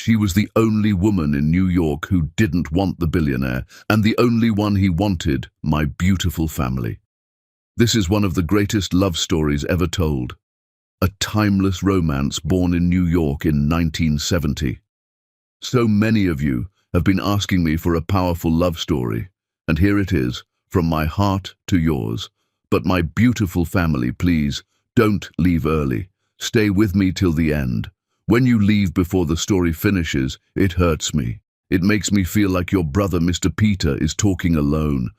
She was the only woman in New York who didn't want the billionaire, and the only one he wanted, my beautiful family. This is one of the greatest love stories ever told. A timeless romance born in New York in 1970. So many of you have been asking me for a powerful love story, and here it is, from my heart to yours. But my beautiful family, please, don't leave early. Stay with me till the end. When you leave before the story finishes, it hurts me. It makes me feel like your brother, Mr. Peter, is talking alone.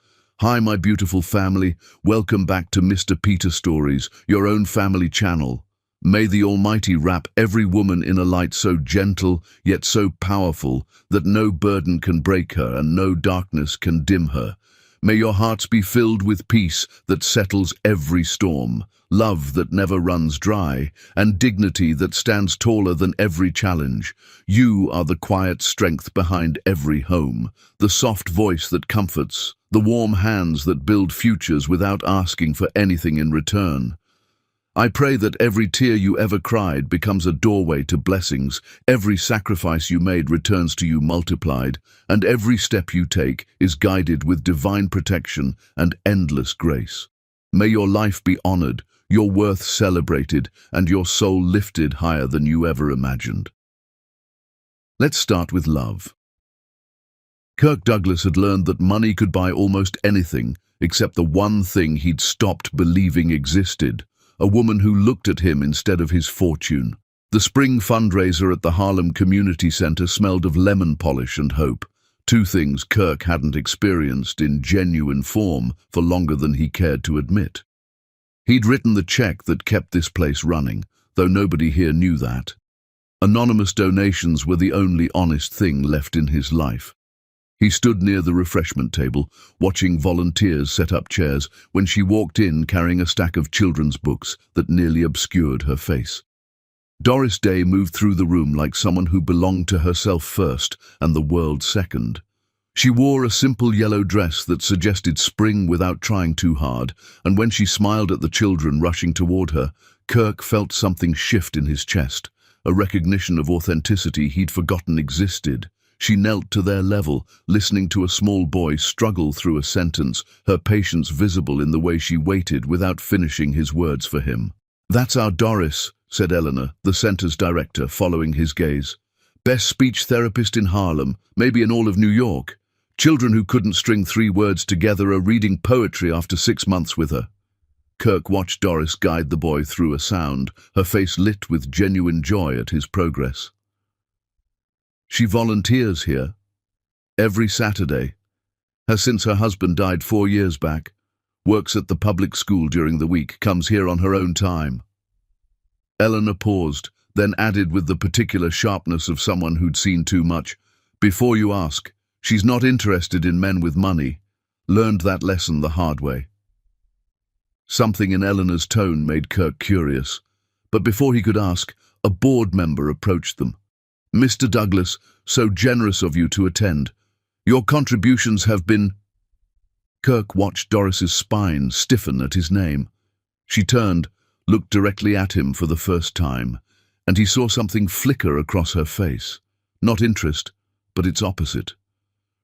Hi, my beautiful family. Welcome back to Mr. Peter Stories, your own family channel. May the Almighty wrap every woman in a light so gentle, yet so powerful, that no burden can break her and no darkness can dim her. May your hearts be filled with peace that settles every storm, love that never runs dry, and dignity that stands taller than every challenge. You are the quiet strength behind every home, the soft voice that comforts, the warm hands that build futures without asking for anything in return. I pray that every tear you ever cried becomes a doorway to blessings, every sacrifice you made returns to you multiplied, and every step you take is guided with divine protection and endless grace. May your life be honored, your worth celebrated, and your soul lifted higher than you ever imagined. Let's start with love. Kirk Douglas had learned that money could buy almost anything except the one thing he'd stopped believing existed. A woman who looked at him instead of his fortune. The spring fundraiser at the Harlem Community Center smelled of lemon polish and hope, two things Kirk hadn't experienced in genuine form for longer than he cared to admit. He'd written the check that kept this place running, though nobody here knew that. Anonymous donations were the only honest thing left in his life. He stood near the refreshment table, watching volunteers set up chairs, when she walked in carrying a stack of children's books that nearly obscured her face. Doris Day moved through the room like someone who belonged to herself first and the world second. She wore a simple yellow dress that suggested spring without trying too hard, and when she smiled at the children rushing toward her, Kirk felt something shift in his chest, a recognition of authenticity he'd forgotten existed. She knelt to their level, listening to a small boy struggle through a sentence, her patience visible in the way she waited without finishing his words for him. "That's our Doris," said Eleanor, the center's director, following his gaze. "Best speech therapist in Harlem, maybe in all of New York. Children who couldn't string 3 words together are reading poetry after 6 months with her." Kirk watched Doris guide the boy through a sound, her face lit with genuine joy at his progress. "She volunteers here every Saturday, has since her husband died 4 years back, works at the public school during the week, comes here on her own time." Eleanor paused, then added with the particular sharpness of someone who'd seen too much, "Before you ask, she's not interested in men with money. Learned that lesson the hard way." Something in Eleanor's tone made Kirk curious, but before he could ask, a board member approached them. "Mr. Douglas, so generous of you to attend. Your contributions have been—" Kirk watched Doris's spine stiffen at his name. She turned, looked directly at him for the first time, and he saw something flicker across her face. Not interest, but its opposite.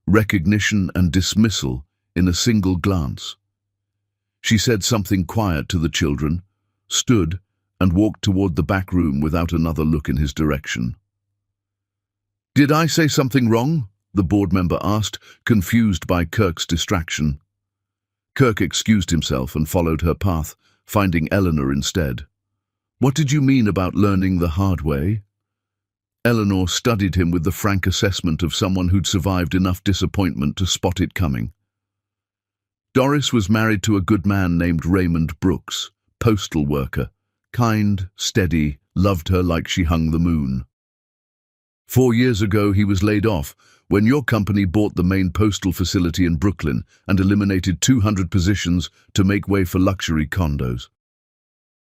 Recognition and dismissal in a single glance. She said something quiet to the children, stood, and walked toward the back room without another look in his direction. "Did I say something wrong?" the board member asked, confused by Kirk's distraction. Kirk excused himself and followed her path, finding Eleanor instead. "What did you mean about learning the hard way?" Eleanor studied him with the frank assessment of someone who'd survived enough disappointment to spot it coming. Doris was married to a good man named Raymond Brooks, postal worker, kind, steady, loved her like she hung the moon. 4 years ago, he was laid off when your company bought the main postal facility in Brooklyn and eliminated 200 positions to make way for luxury condos.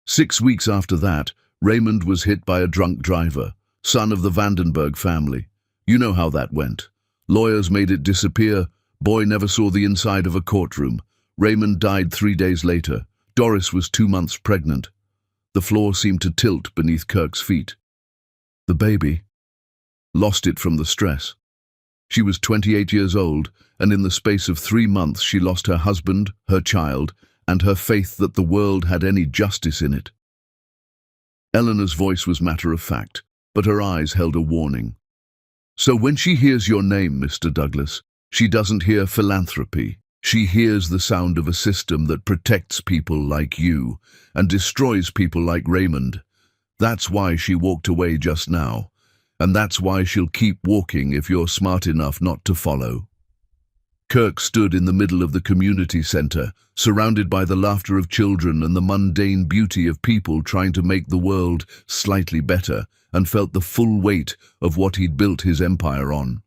6 weeks after that, Raymond was hit by a drunk driver, son of the Vandenberg family. You know how that went. Lawyers made it disappear. Boy never saw the inside of a courtroom. Raymond died 3 days later. Doris was 2 months pregnant. The floor seemed to tilt beneath Kirk's feet. "The baby?" lost it from the stress. She was 28 years old, and in the space of 3 months she lost her husband, her child, and her faith that the world had any justice in it. Eleanor's voice was matter-of-fact, but her eyes held a warning. So when she hears your name, Mr. Douglas, she doesn't hear philanthropy. She hears the sound of a system that protects people like you and destroys people like Raymond. That's why she walked away just now. And that's why she'll keep walking if you're smart enough not to follow. Kirk stood in the middle of the community center, surrounded by the laughter of children and the mundane beauty of people trying to make the world slightly better, and felt the full weight of what he'd built his empire on.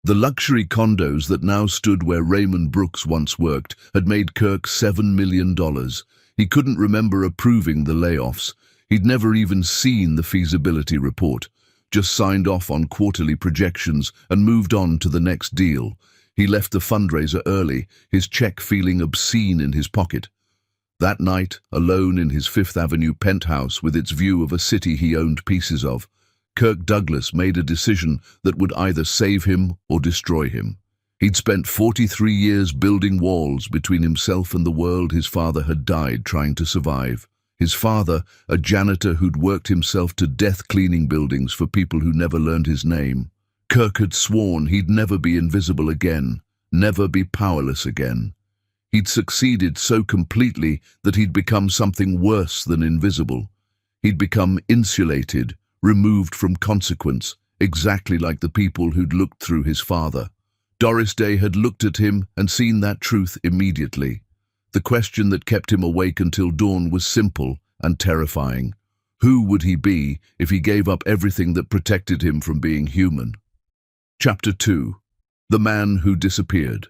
The luxury condos that now stood where Raymond Brooks once worked had made Kirk $7 million. He couldn't remember approving the layoffs. He'd never even seen the feasibility report. Just signed off on quarterly projections and moved on to the next deal. He left the fundraiser early, his check feeling obscene in his pocket. That night, alone in his Fifth Avenue penthouse with its view of a city he owned pieces of, Kirk Douglas made a decision that would either save him or destroy him. He'd spent 43 years building walls between himself and the world his father had died trying to survive. His father, a janitor who'd worked himself to death cleaning buildings for people who never learned his name. Kirk had sworn he'd never be invisible again, never be powerless again. He'd succeeded so completely that he'd become something worse than invisible. He'd become insulated, removed from consequence, exactly like the people who'd looked through his father. Doris Day had looked at him and seen that truth immediately. The question that kept him awake until dawn was simple and terrifying. Who would he be if he gave up everything that protected him from being human? Chapter 2. The Man Who Disappeared.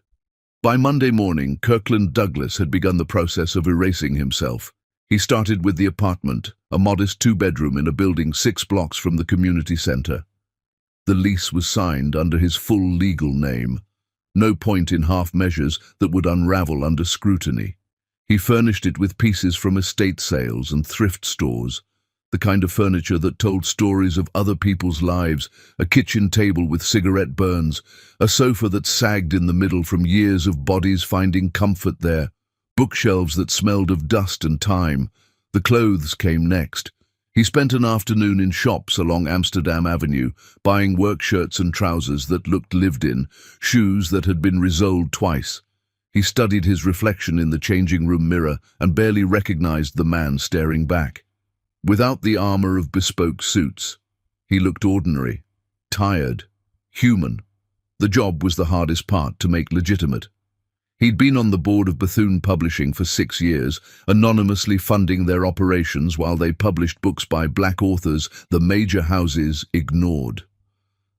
By Monday morning, Kirkland Douglas had begun the process of erasing himself. He started with the apartment, a modest 2-bedroom in a building 6 blocks from the community center. The lease was signed under his full legal name. No point in half measures that would unravel under scrutiny. He furnished it with pieces from estate sales and thrift stores, the kind of furniture that told stories of other people's lives, a kitchen table with cigarette burns, a sofa that sagged in the middle from years of bodies finding comfort there, bookshelves that smelled of dust and time. The clothes came next. He spent an afternoon in shops along Amsterdam Avenue, buying work shirts and trousers that looked lived in, shoes that had been resoled twice. He studied his reflection in the changing room mirror and barely recognized the man staring back. Without the armor of bespoke suits, he looked ordinary, tired, human. The job was the hardest part to make legitimate. He'd been on the board of Bethune Publishing for 6 years, anonymously funding their operations while they published books by black authors the major houses ignored.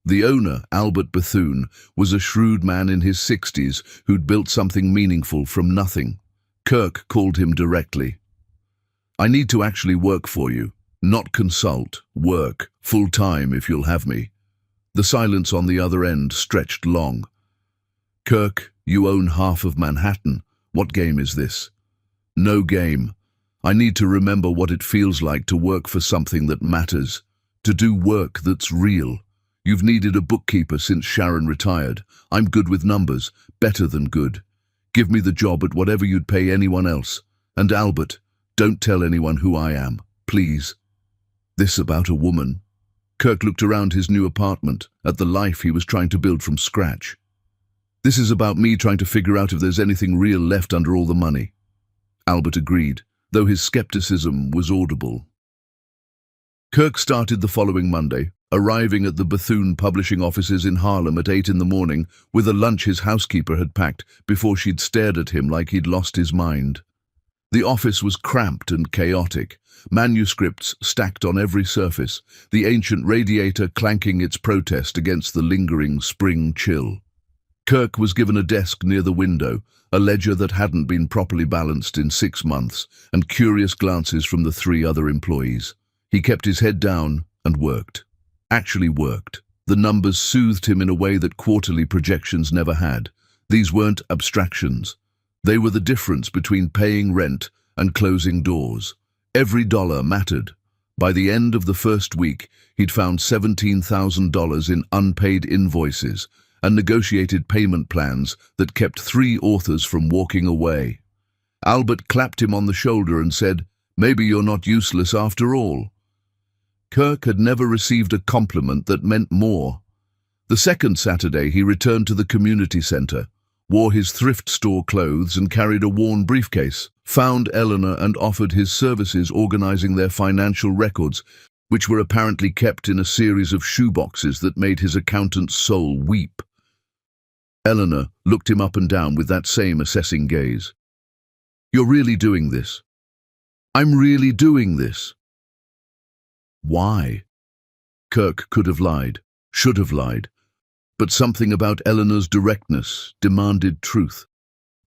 The owner, Albert Bethune, was a shrewd man in his 60s who'd built something meaningful from nothing. Kirk called him directly. "I need to actually work for you, not consult, work, full-time if you'll have me." The silence on the other end stretched long. "Kirk, you own half of Manhattan. What game is this?" "No game. I need to remember what it feels like to work for something that matters, to do work that's real. You've needed a bookkeeper since Sharon retired. I'm good with numbers, better than good. Give me the job at whatever you'd pay anyone else. And Albert, don't tell anyone who I am, please." This about a woman. Kirk looked around his new apartment, at the life he was trying to build from scratch. "This is about me trying to figure out if there's anything real left under all the money." Albert agreed, though his skepticism was audible. Kirk started the following Monday, arriving at the Bethune Publishing offices in Harlem at 8 in the morning with a lunch his housekeeper had packed before she'd stared at him like he'd lost his mind. The office was cramped and chaotic, manuscripts stacked on every surface, the ancient radiator clanking its protest against the lingering spring chill. Kirk was given a desk near the window, a ledger that hadn't been properly balanced in 6 months, and curious glances from the 3 other employees. He kept his head down and worked. Actually worked. The numbers soothed him in a way that quarterly projections never had. These weren't abstractions. They were the difference between paying rent and closing doors. Every dollar mattered. By the end of the first week, he'd found $17,000 in unpaid invoices and negotiated payment plans that kept 3 authors from walking away. Albert clapped him on the shoulder and said, "Maybe you're not useless after all." Kirk had never received a compliment that meant more. The second Saturday, he returned to the community center, wore his thrift store clothes and carried a worn briefcase, found Eleanor and offered his services organizing their financial records, which were apparently kept in a series of shoeboxes that made his accountant's soul weep. Eleanor looked him up and down with that same assessing gaze. "You're really doing this?" "I'm really doing this." Why? Kirk could have lied, should have lied, but something about Eleanor's directness demanded truth.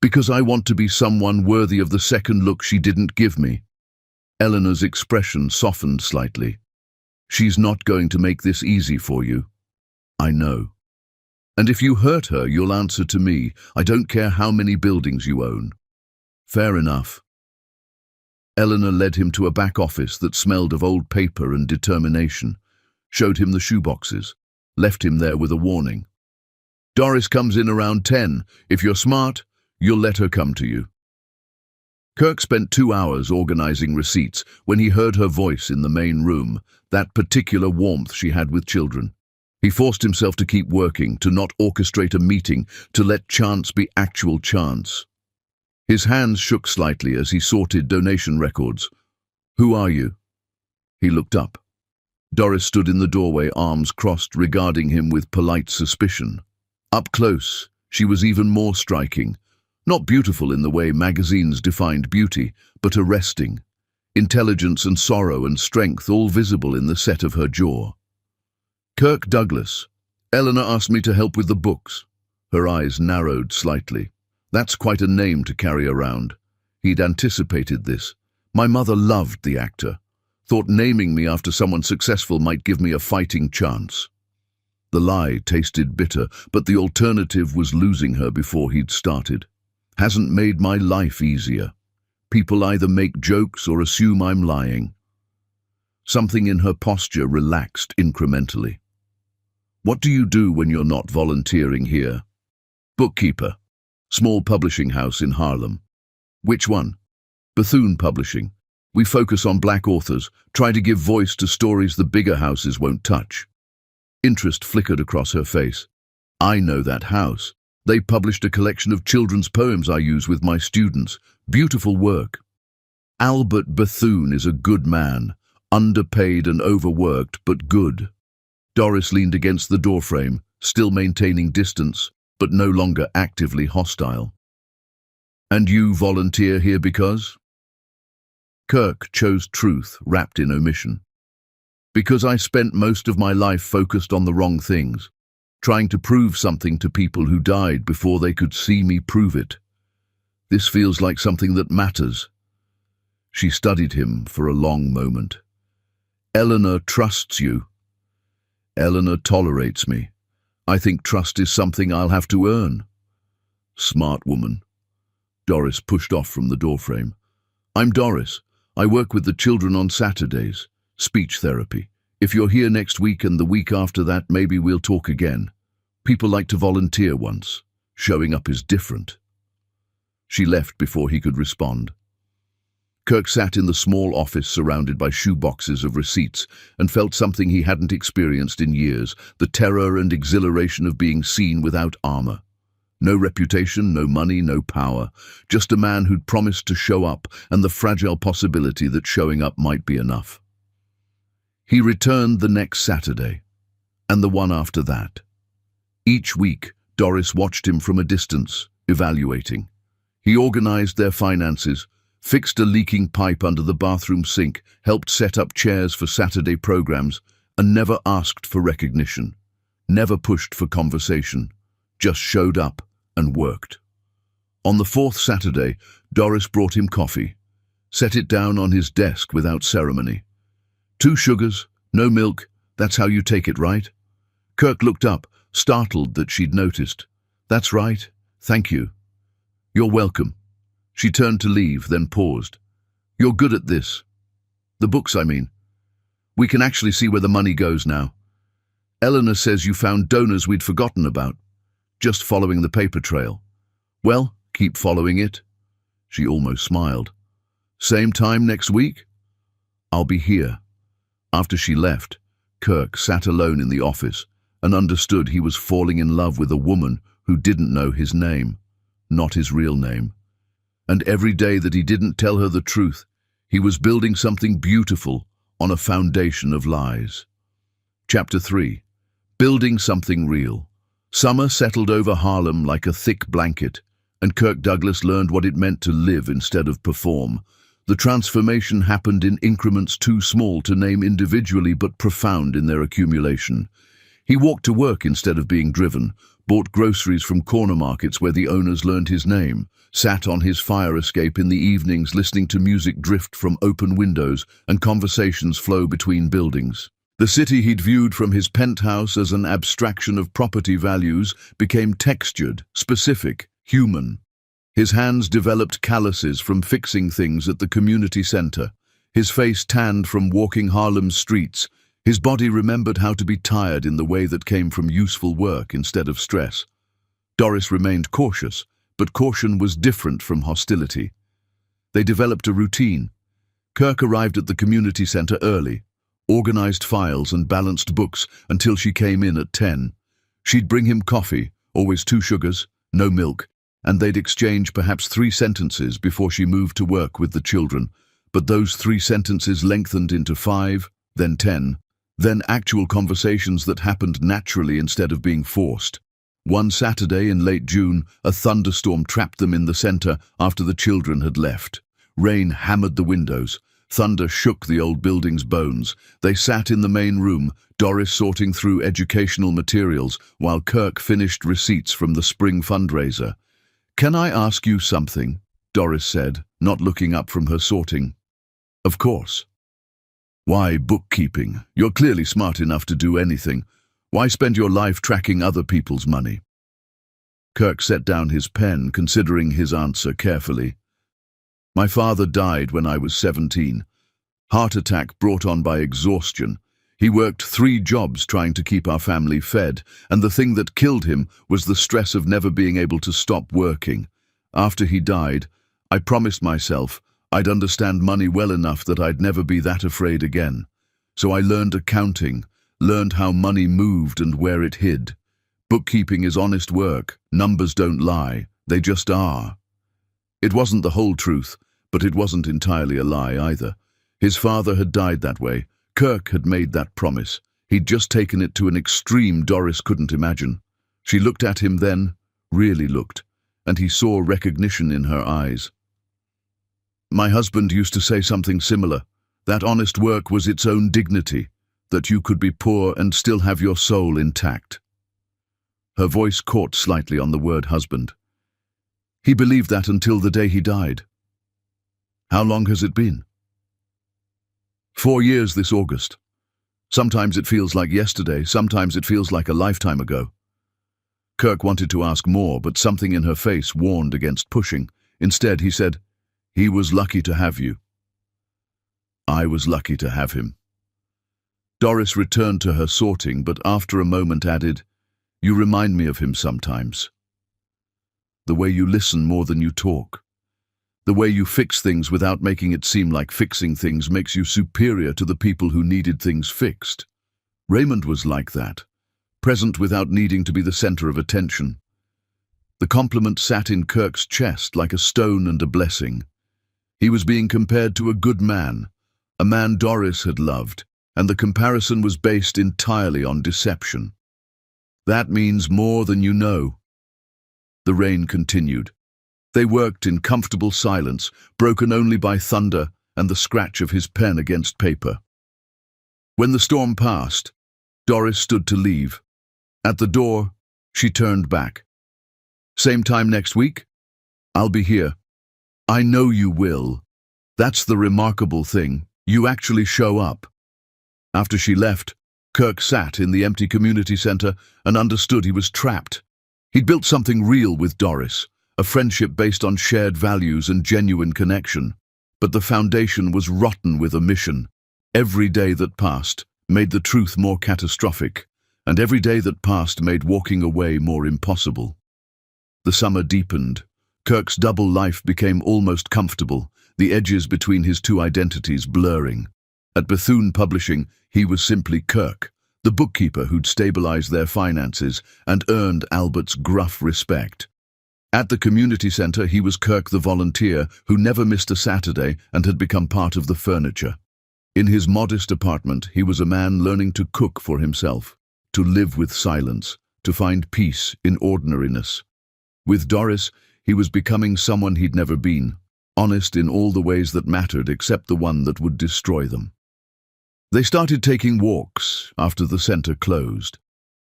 "Because I want to be someone worthy of the second look she didn't give me." Eleanor's expression softened slightly. "She's not going to make this easy for you. I know. And if you hurt her, you'll answer to me. I don't care how many buildings you own." "Fair enough." Eleanor led him to a back office that smelled of old paper and determination, showed him the shoeboxes, left him there with a warning. "Doris comes in around 10. If you're smart, you'll let her come to you." Kirk spent 2 hours organizing receipts when he heard her voice in the main room, that particular warmth she had with children. He forced himself to keep working, to not orchestrate a meeting, to let chance be actual chance. His hands shook slightly as he sorted donation records. "Who are you?" He looked up. Doris stood in the doorway, arms crossed, regarding him with polite suspicion. Up close, she was even more striking. Not beautiful in the way magazines defined beauty, but arresting. Intelligence and sorrow and strength all visible in the set of her jaw. "Kirk Douglas. Eleanor asked me to help with the books." Her eyes narrowed slightly. "That's quite a name to carry around." He'd anticipated this. "My mother loved the actor. Thought naming me after someone successful might give me a fighting chance." The lie tasted bitter, but the alternative was losing her before he'd started. "Hasn't made my life easier. People either make jokes or assume I'm lying." Something in her posture relaxed incrementally. "What do you do when you're not volunteering here?" "Bookkeeper. Small publishing house in Harlem." "Which one?" "Bethune Publishing. We focus on black authors, try to give voice to stories the bigger houses won't touch." Interest flickered across her face. "I know that house. They published a collection of children's poems I use with my students. Beautiful work." "Albert Bethune is a good man, underpaid and overworked, but good." Doris leaned against the doorframe, still maintaining distance, but no longer actively hostile. "And you volunteer here because?" Kirk chose truth wrapped in omission. "Because I spent most of my life focused on the wrong things, trying to prove something to people who died before they could see me prove it. This feels like something that matters." She studied him for a long moment. "Eleanor trusts you." "Eleanor tolerates me. I think trust is something I'll have to earn." "Smart woman." Doris pushed off from the doorframe. "I'm Doris. I work with the children on Saturdays. Speech therapy. If you're here next week and the week after that, maybe we'll talk again. People like to volunteer once. Showing up is different." She left before he could respond. Kirk sat in the small office surrounded by shoeboxes of receipts and felt something he hadn't experienced in years, the terror and exhilaration of being seen without armor. No reputation, no money, no power, just a man who'd promised to show up and the fragile possibility that showing up might be enough. He returned the next Saturday, and the one after that. Each week, Doris watched him from a distance, evaluating. He organized their finances, fixed a leaking pipe under the bathroom sink, helped set up chairs for Saturday programs, and never asked for recognition, never pushed for conversation, just showed up and worked. On the 4th Saturday, Doris brought him coffee, set it down on his desk without ceremony. "2 sugars, no milk, that's how you take it, right?" Kirk looked up, startled that she'd noticed. "That's right, thank you." "You're welcome." She turned to leave, then paused. "You're good at this. The books, I mean." We can actually see where the money goes now. Eleanor says you found donors we'd forgotten about, just following the paper trail. Well, keep following it. She almost smiled. Same time next week? I'll be here. After she left, Kirk sat alone in the office and understood he was falling in love with a woman who didn't know his name, not his real name. And every day that he didn't tell her the truth, he was building something beautiful on a foundation of lies. Chapter 3. Building something real. Summer settled over Harlem like a thick blanket, and Kirk Douglas learned what it meant to live instead of perform. The transformation happened in increments too small to name individually but profound in their accumulation. He walked to work instead of being driven, bought groceries from corner markets where the owners learned his name, sat on his fire escape in the evenings listening to music drift from open windows and conversations flow between buildings. The city he'd viewed from his penthouse as an abstraction of property values became textured, specific, human. His hands developed calluses from fixing things at the community center. His face tanned from walking Harlem's streets. His body remembered how to be tired in the way that came from useful work instead of stress. Doris remained cautious, but caution was different from hostility. They developed a routine. Kirk arrived at the community center early, organized files and balanced books until she came in at 10. She'd bring him coffee, always 2 sugars, no milk, and they'd exchange perhaps 3 sentences before she moved to work with the children. But those 3 sentences lengthened into 5, then 10, then actual conversations that happened naturally instead of being forced. One Saturday in late June, a thunderstorm trapped them in the center after the children had left. Rain hammered the windows. Thunder shook the old building's bones. They sat in the main room, Doris sorting through educational materials while Kirk finished receipts from the spring fundraiser. "Can I ask you something?" Doris said, not looking up from her sorting. "Of course." "Why bookkeeping? You're clearly smart enough to do anything. Why spend your life tracking other people's money?" Kirk set down his pen, considering his answer carefully. "My father died when I was 17. Heart attack brought on by exhaustion. He worked 3 jobs trying to keep our family fed, and the thing that killed him was the stress of never being able to stop working. After he died, I promised myself I'd understand money well enough that I'd never be that afraid again. So I learned accounting, learned how money moved and where it hid. Bookkeeping is honest work. Numbers don't lie. They just are." It wasn't the whole truth, but it wasn't entirely a lie either. His father had died that way. Kirk had made that promise. He'd just taken it to an extreme Doris couldn't imagine. She looked at him then, really looked, and he saw recognition in her eyes. "My husband used to say something similar, that honest work was its own dignity, that you could be poor and still have your soul intact." Her voice caught slightly on the word husband. "He believed that until the day he died." "How long has it been?" 4 years this August. Sometimes it feels like yesterday, sometimes it feels like a lifetime ago." Kirk wanted to ask more, but something in her face warned against pushing. Instead, he said, "He was lucky to have you." "I was lucky to have him." Doris returned to her sorting, but after a moment added, "You remind me of him sometimes. The way you listen more than you talk. The way you fix things without making it seem like fixing things makes you superior to the people who needed things fixed. Raymond was like that, present without needing to be the center of attention." The compliment sat in Kirk's chest like a stone and a blessing. He was being compared to a good man, a man Doris had loved, and the comparison was based entirely on deception. "That means more than you know." The rain continued. They worked in comfortable silence, broken only by thunder and the scratch of his pen against paper. When the storm passed, Doris stood to leave. At the door, she turned back. "Same time next week? I'll be here." "I know you will. That's the remarkable thing. You actually show up." After she left, Kirk sat in the empty community center and understood he was trapped. He'd built something real with Doris, a friendship based on shared values and genuine connection. But the foundation was rotten with omission. Every day that passed made the truth more catastrophic, and every day that passed made walking away more impossible. The summer deepened. Kirk's double life became almost comfortable, the edges between his two identities blurring. At Bethune Publishing, he was simply Kirk, the bookkeeper who'd stabilized their finances and earned Albert's gruff respect. At the community center, he was Kirk the volunteer who never missed a Saturday and had become part of the furniture. In his modest apartment, he was a man learning to cook for himself, to live with silence, to find peace in ordinariness. With Doris, he was becoming someone he'd never been, honest in all the ways that mattered except the one that would destroy them. They started taking walks after the center closed.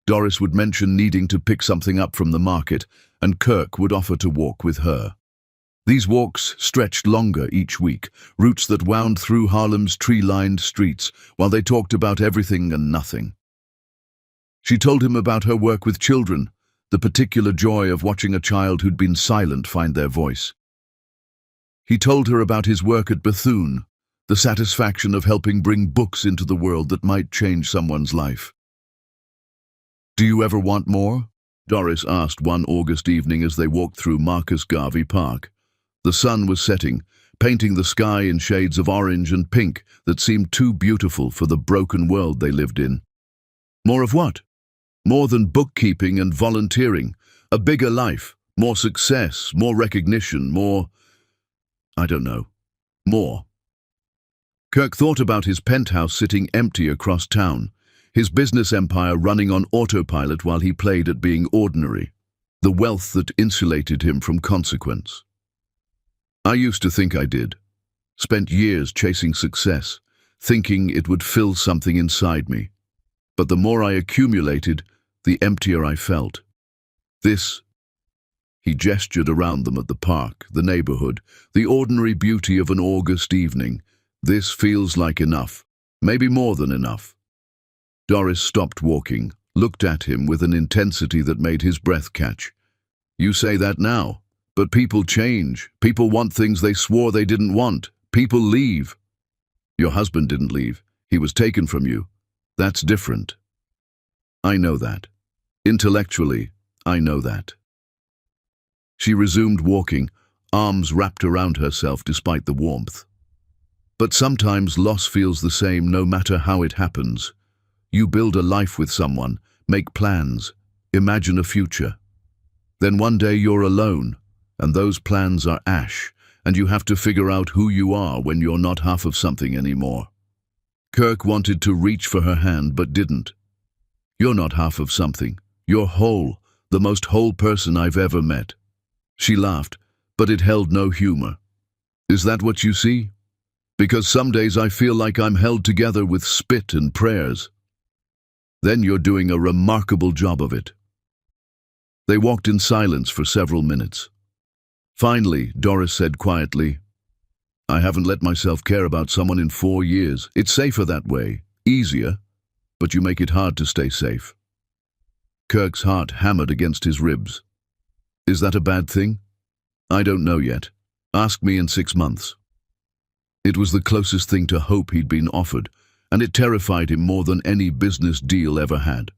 Doris would mention needing to pick something up from the market, and Kirk would offer to walk with her. These walks stretched longer each week, routes that wound through Harlem's tree-lined streets, while they talked about everything and nothing. She told him about her work with children, the particular joy of watching a child who'd been silent find their voice. He told her about his work at Bethune, the satisfaction of helping bring books into the world that might change someone's life. "Do you ever want more?" Doris asked one August evening as they walked through Marcus Garvey Park. The sun was setting, painting the sky in shades of orange and pink that seemed too beautiful for the broken world they lived in. "More of what?" "More than bookkeeping and volunteering. A bigger life, more success, more recognition, more... I don't know. More." Kirk thought about his penthouse sitting empty across town, his business empire running on autopilot while he played at being ordinary, the wealth that insulated him from consequence. "I used to think I did. Spent years chasing success, thinking it would fill something inside me. But the more I accumulated, the emptier I felt. This..." He gestured around them at the park, the neighborhood, the ordinary beauty of an August evening. "This feels like enough, maybe more than enough." Doris stopped walking, looked at him with an intensity that made his breath catch. "You say that now, but people change. People want things they swore they didn't want. People leave." "Your husband didn't leave. He was taken from you. That's different." "I know that. Intellectually, I know that." She resumed walking, arms wrapped around herself despite the warmth. "But sometimes loss feels the same no matter how it happens. You build a life with someone, make plans, imagine a future. Then one day you're alone, and those plans are ash, and you have to figure out who you are when you're not half of something anymore." Kirk wanted to reach for her hand but didn't. "You're not half of something. You're whole, the most whole person I've ever met." She laughed, but it held no humor. "Is that what you see? Because some days I feel like I'm held together with spit and prayers." "Then you're doing a remarkable job of it." They walked in silence for several minutes. Finally, Doris said quietly, "I haven't let myself care about someone in 4 years. It's safer that way, easier, but you make it hard to stay safe." Kirk's heart hammered against his ribs. "Is that a bad thing?" "I don't know yet. Ask me in 6 months." It was the closest thing to hope he'd been offered, and it terrified him more than any business deal ever had.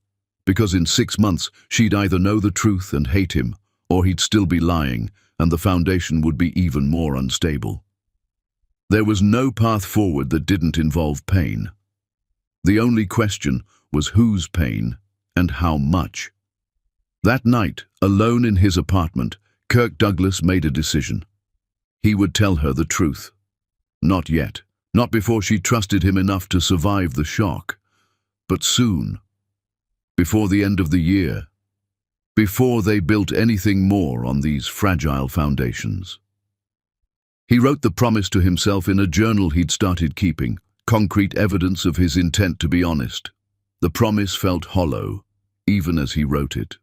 Because in 6 months, she'd either know the truth and hate him, or he'd still be lying, and the foundation would be even more unstable. There was no path forward that didn't involve pain. The only question was whose pain and how much. That night, alone in his apartment, Kirk Douglas made a decision. He would tell her the truth. Not yet, not before she trusted him enough to survive the shock, but soon, before the end of the year, before they built anything more on these fragile foundations. He wrote the promise to himself in a journal he'd started keeping, concrete evidence of his intent to be honest. The promise felt hollow, even as he wrote it.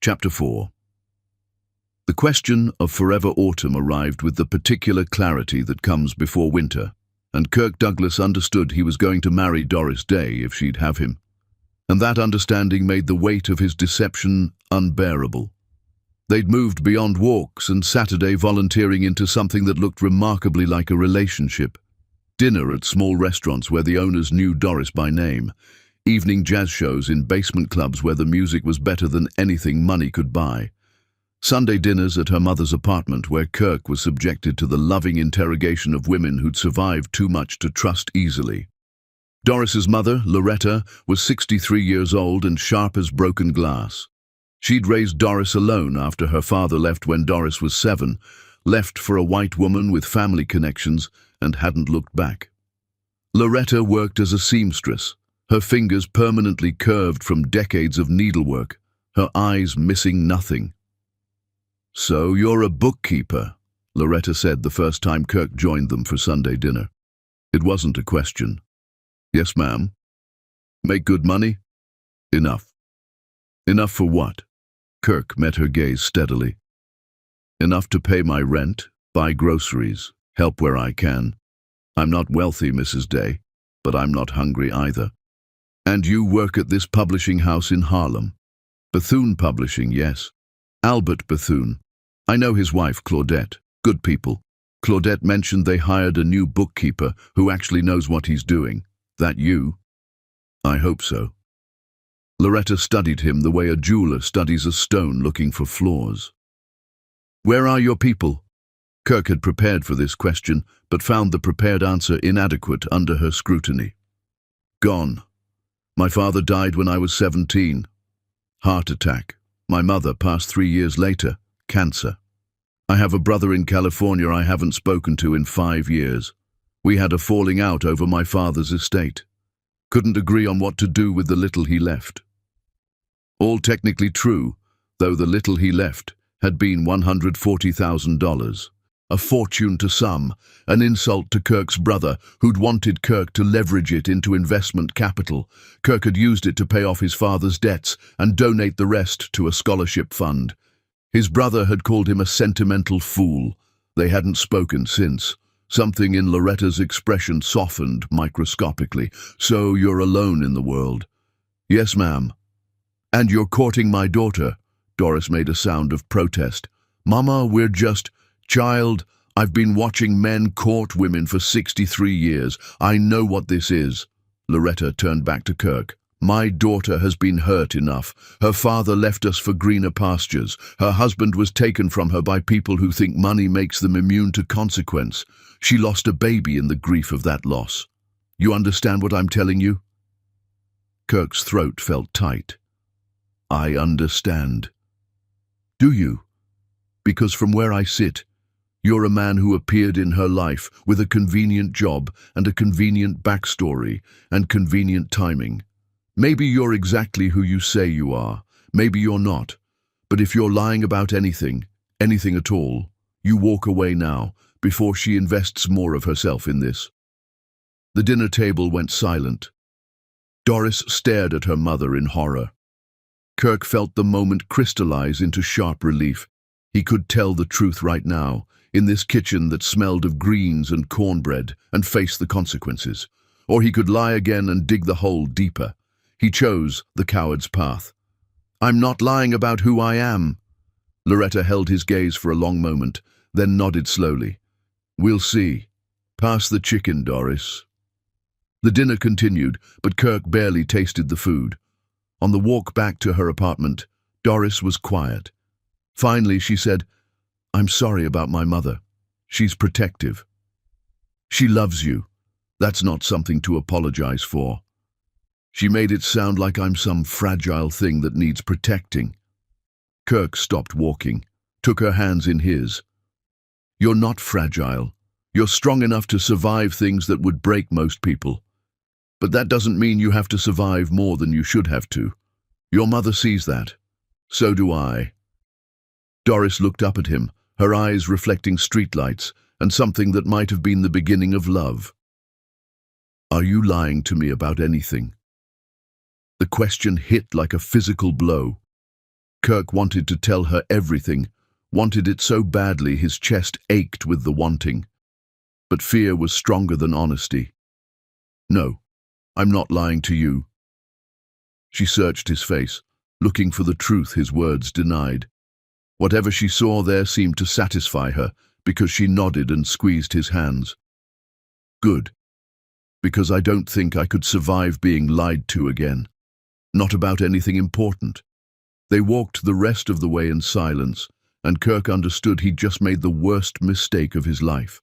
Chapter 4. The question of forever autumn arrived with the particular clarity that comes before winter, and Kirk Douglas understood he was going to marry Doris Day if she'd have him. And that understanding made the weight of his deception unbearable. They'd moved beyond walks and Saturday volunteering into something that looked remarkably like a relationship. Dinner at small restaurants where the owners knew Doris by name. Evening jazz shows in basement clubs where the music was better than anything money could buy. Sunday dinners at her mother's apartment where Kirk was subjected to the loving interrogation of women who'd survived too much to trust easily. Doris's mother, Loretta, was 63 years old and sharp as broken glass. She'd raised Doris alone after her father left when Doris was 7, left for a white woman with family connections, and hadn't looked back. Loretta worked as a seamstress, her fingers permanently curved from decades of needlework, her eyes missing nothing. "So you're a bookkeeper," Loretta said the first time Kirk joined them for Sunday dinner. It wasn't a question. "Yes, ma'am." "Make good money?" "Enough." "Enough for what?" Kirk met her gaze steadily. "Enough to pay my rent, buy groceries, help where I can. I'm not wealthy, Mrs. Day, but I'm not hungry either." "And you work at this publishing house in Harlem?" "Bethune Publishing, yes. Albert Bethune. I know his wife, Claudette. Good people. Claudette mentioned they hired a new bookkeeper who actually knows what he's doing. That you?" "I hope so." Loretta studied him the way a jeweler studies a stone looking for flaws. "Where are your people?" Kirk had prepared for this question, but found the prepared answer inadequate under her scrutiny. "Gone. My father died when I was 17. Heart attack. My mother passed 3 years later. Cancer. I have a brother in California I haven't spoken to in 5 years. We had a falling out over my father's estate. Couldn't agree on what to do with the little he left." All technically true, though the little he left had been $140,000. A fortune to some, an insult to Kirk's brother, who'd wanted Kirk to leverage it into investment capital. Kirk had used it to pay off his father's debts and donate the rest to a scholarship fund. His brother had called him a sentimental fool. They hadn't spoken since. Something in Loretta's expression softened microscopically. "So you're alone in the world?" "Yes, ma'am." "And you're courting my daughter?" Doris made a sound of protest. "Mama, we're just..." "Child, I've been watching men court women for 63 years. I know what this is." Loretta turned back to Kirk. "My daughter has been hurt enough. Her father left us for greener pastures. Her husband was taken from her by people who think money makes them immune to consequence. She lost a baby in the grief of that loss. You understand what I'm telling you?" Kirk's throat felt tight. "I understand." "Do you? Because from where I sit, you're a man who appeared in her life with a convenient job and a convenient backstory and convenient timing. Maybe you're exactly who you say you are. Maybe you're not. But if you're lying about anything, anything at all, you walk away now, before she invests more of herself in this." The dinner table went silent. Doris stared at her mother in horror. Kirk felt the moment crystallize into sharp relief. He could tell the truth right now, in this kitchen that smelled of greens and cornbread, and face the consequences. Or he could lie again and dig the hole deeper. He chose the coward's path. "I'm not lying about who I am." Loretta held his gaze for a long moment, then nodded slowly. "We'll see. Pass the chicken, Doris." The dinner continued, but Kirk barely tasted the food. On the walk back to her apartment, Doris was quiet. Finally, she said, "I'm sorry about my mother. She's protective. She loves you. That's not something to apologize for. She made it sound like I'm some fragile thing that needs protecting." Kirk stopped walking, took her hands in his. "You're not fragile. You're strong enough to survive things that would break most people. But that doesn't mean you have to survive more than you should have to. Your mother sees that. So do I." Doris looked up at him, her eyes reflecting streetlights and something that might have been the beginning of love. "Are you lying to me about anything?" The question hit like a physical blow. Kirk wanted to tell her everything, wanted it so badly his chest ached with the wanting. But fear was stronger than honesty. "No, I'm not lying to you." She searched his face, looking for the truth his words denied. Whatever she saw there seemed to satisfy her, because she nodded and squeezed his hands. "Good. Because I don't think I could survive being lied to again. Not about anything important. They walked the rest of the way in silence, and Kirk understood he'd just made the worst mistake of his life.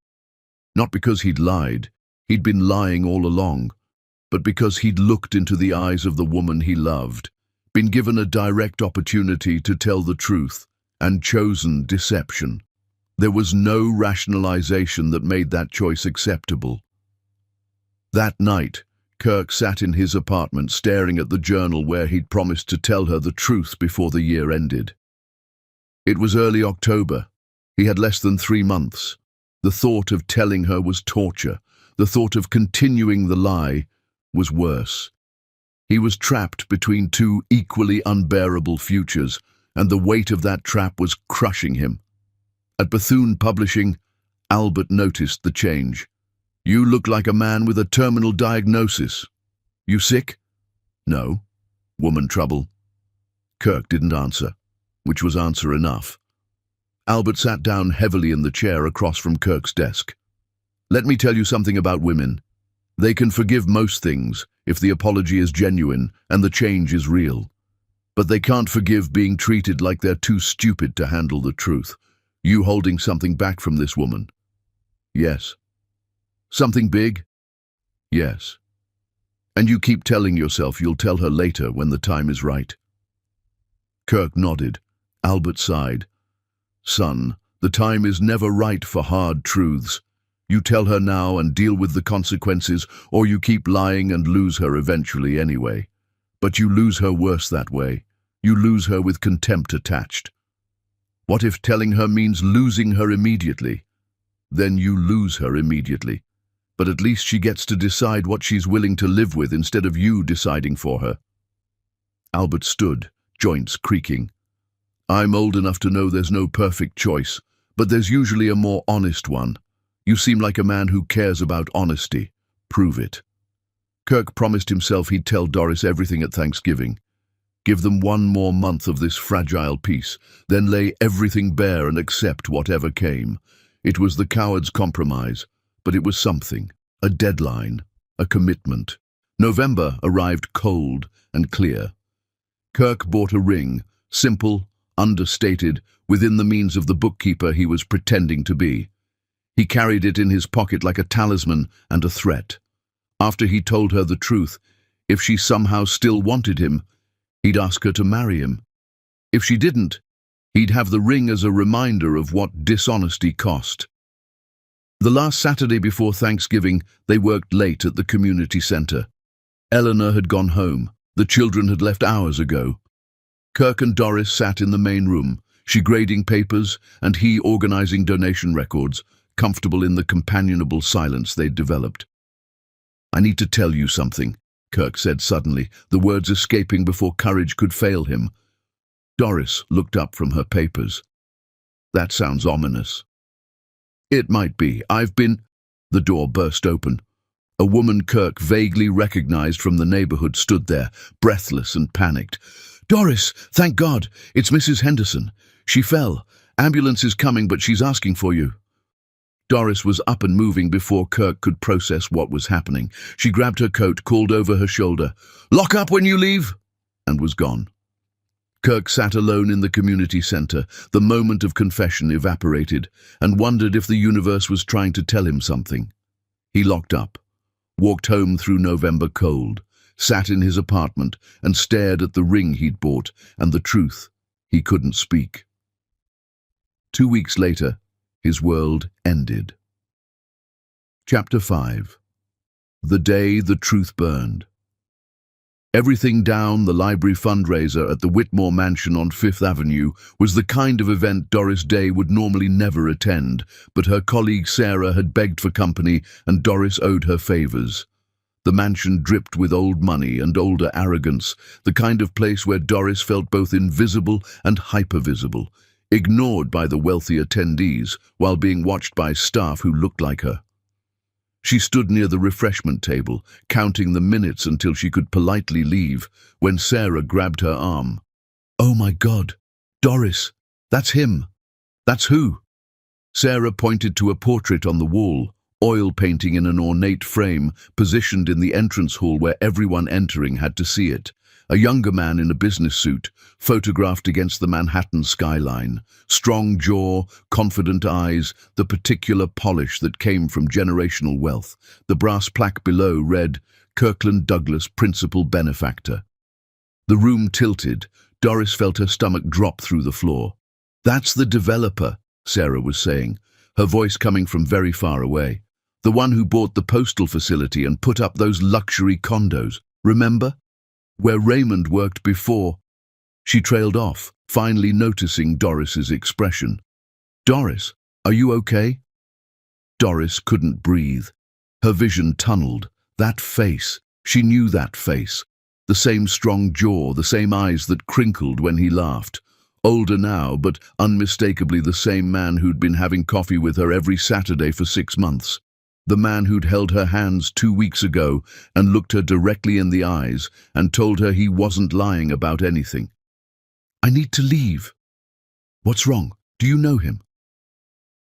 Not because he'd lied, he'd been lying all along, but because he'd looked into the eyes of the woman he loved, been given a direct opportunity to tell the truth, and chosen deception. There was no rationalization that made that choice acceptable. That night, Kirk sat in his apartment staring at the journal where he'd promised to tell her the truth before the year ended. It was early October. He had less than 3 months. The thought of telling her was torture. The thought of continuing the lie was worse. He was trapped between 2 equally unbearable futures, and the weight of that trap was crushing him. At Bethune Publishing, Albert noticed the change. "You look like a man with a terminal diagnosis. You sick?" "No." "Woman trouble?" Kirk didn't answer, which was answer enough. Albert sat down heavily in the chair across from Kirk's desk. "Let me tell you something about women. They can forgive most things if the apology is genuine and the change is real. But they can't forgive being treated like they're too stupid to handle the truth. You holding something back from this woman?" "Yes." "Something big?" "Yes." "And you keep telling yourself you'll tell her later when the time is right?" Kirk nodded. Albert sighed. "Son, the time is never right for hard truths. You tell her now and deal with the consequences, or you keep lying and lose her eventually anyway. But you lose her worse that way. You lose her with contempt attached. What if telling her means losing her immediately? Then you lose her immediately. But at least she gets to decide what she's willing to live with instead of you deciding for her." Albert stood, joints creaking. "I'm old enough to know there's no perfect choice, but there's usually a more honest one. You seem like a man who cares about honesty. Prove it." Kirk promised himself he'd tell Doris everything at Thanksgiving. Give them 1 more month of this fragile peace, then lay everything bare and accept whatever came. It was the coward's compromise, but it was something, a deadline, a commitment. November arrived cold and clear. Kirk bought a ring, simple, understated, within the means of the bookkeeper he was pretending to be. He carried it in his pocket like a talisman and a threat. After he told her the truth, if she somehow still wanted him, he'd ask her to marry him. If she didn't, he'd have the ring as a reminder of what dishonesty cost. The last Saturday before Thanksgiving, they worked late at the community center. Eleanor had gone home. The children had left hours ago. Kirk and Doris sat in the main room, she grading papers and he organizing donation records, comfortable in the companionable silence they'd developed. "I need to tell you something," Kirk said suddenly, the words escaping before courage could fail him. Doris looked up from her papers. "That sounds ominous." "It might be. I've been—" The door burst open. A woman Kirk vaguely recognized from the neighborhood stood there, breathless and panicked. "Doris, thank God! It's Mrs. Henderson. She fell. Ambulance is coming, but she's asking for you." Doris was up and moving before Kirk could process what was happening. She grabbed her coat, called over her shoulder, "Lock up when you leave," and was gone. Kirk sat alone in the community center. The moment of confession evaporated, and wondered if the universe was trying to tell him something. He locked up, walked home through November cold, sat in his apartment and stared at the ring he'd bought and the truth he couldn't speak. 2 weeks later, his world ended. Chapter 5. The day the truth burned. Everything down the library fundraiser at the Whitmore Mansion on Fifth Avenue was the kind of event Doris Day would normally never attend, but her colleague Sarah had begged for company and Doris owed her favors. The mansion dripped with old money and older arrogance, the kind of place where Doris felt both invisible and hypervisible, ignored by the wealthy attendees while being watched by staff who looked like her. She stood near the refreshment table, counting the minutes until she could politely leave, when Sarah grabbed her arm. "Oh my God, Doris, that's him. That's who?" Sarah pointed to a portrait on the wall, oil painting in an ornate frame positioned in the entrance hall where everyone entering had to see it. A younger man in a business suit, photographed against the Manhattan skyline. Strong jaw, confident eyes, the particular polish that came from generational wealth. The brass plaque below read, Kirkland Douglas, Principal Benefactor. The room tilted. Doris felt her stomach drop through the floor. "That's the developer," Sarah was saying, her voice coming from very far away. "The one who bought the postal facility and put up those luxury condos. Remember? Where Raymond worked before." She trailed off, finally noticing Doris's expression. "Doris, are you okay?" Doris couldn't breathe. Her vision tunneled. That face, she knew that face. The same strong jaw, the same eyes that crinkled when he laughed. Older now, but unmistakably the same man who'd been having coffee with her every Saturday for 6 months. The man who'd held her hands 2 weeks ago and looked her directly in the eyes and told her he wasn't lying about anything. "I need to leave." "What's wrong? Do you know him?"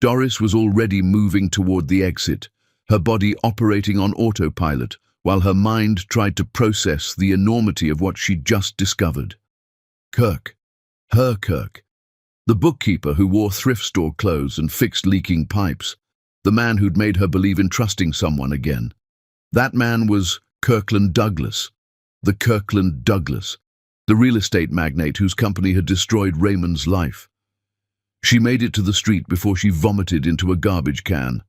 Doris was already moving toward the exit, her body operating on autopilot, while her mind tried to process the enormity of what she'd just discovered. Kirk. Her Kirk. The bookkeeper who wore thrift store clothes and fixed leaking pipes. The man who'd made her believe in trusting someone again. That man was Kirkland Douglas. The Kirkland Douglas. The real estate magnate whose company had destroyed Raymond's life. She made it to the street before she vomited into a garbage can.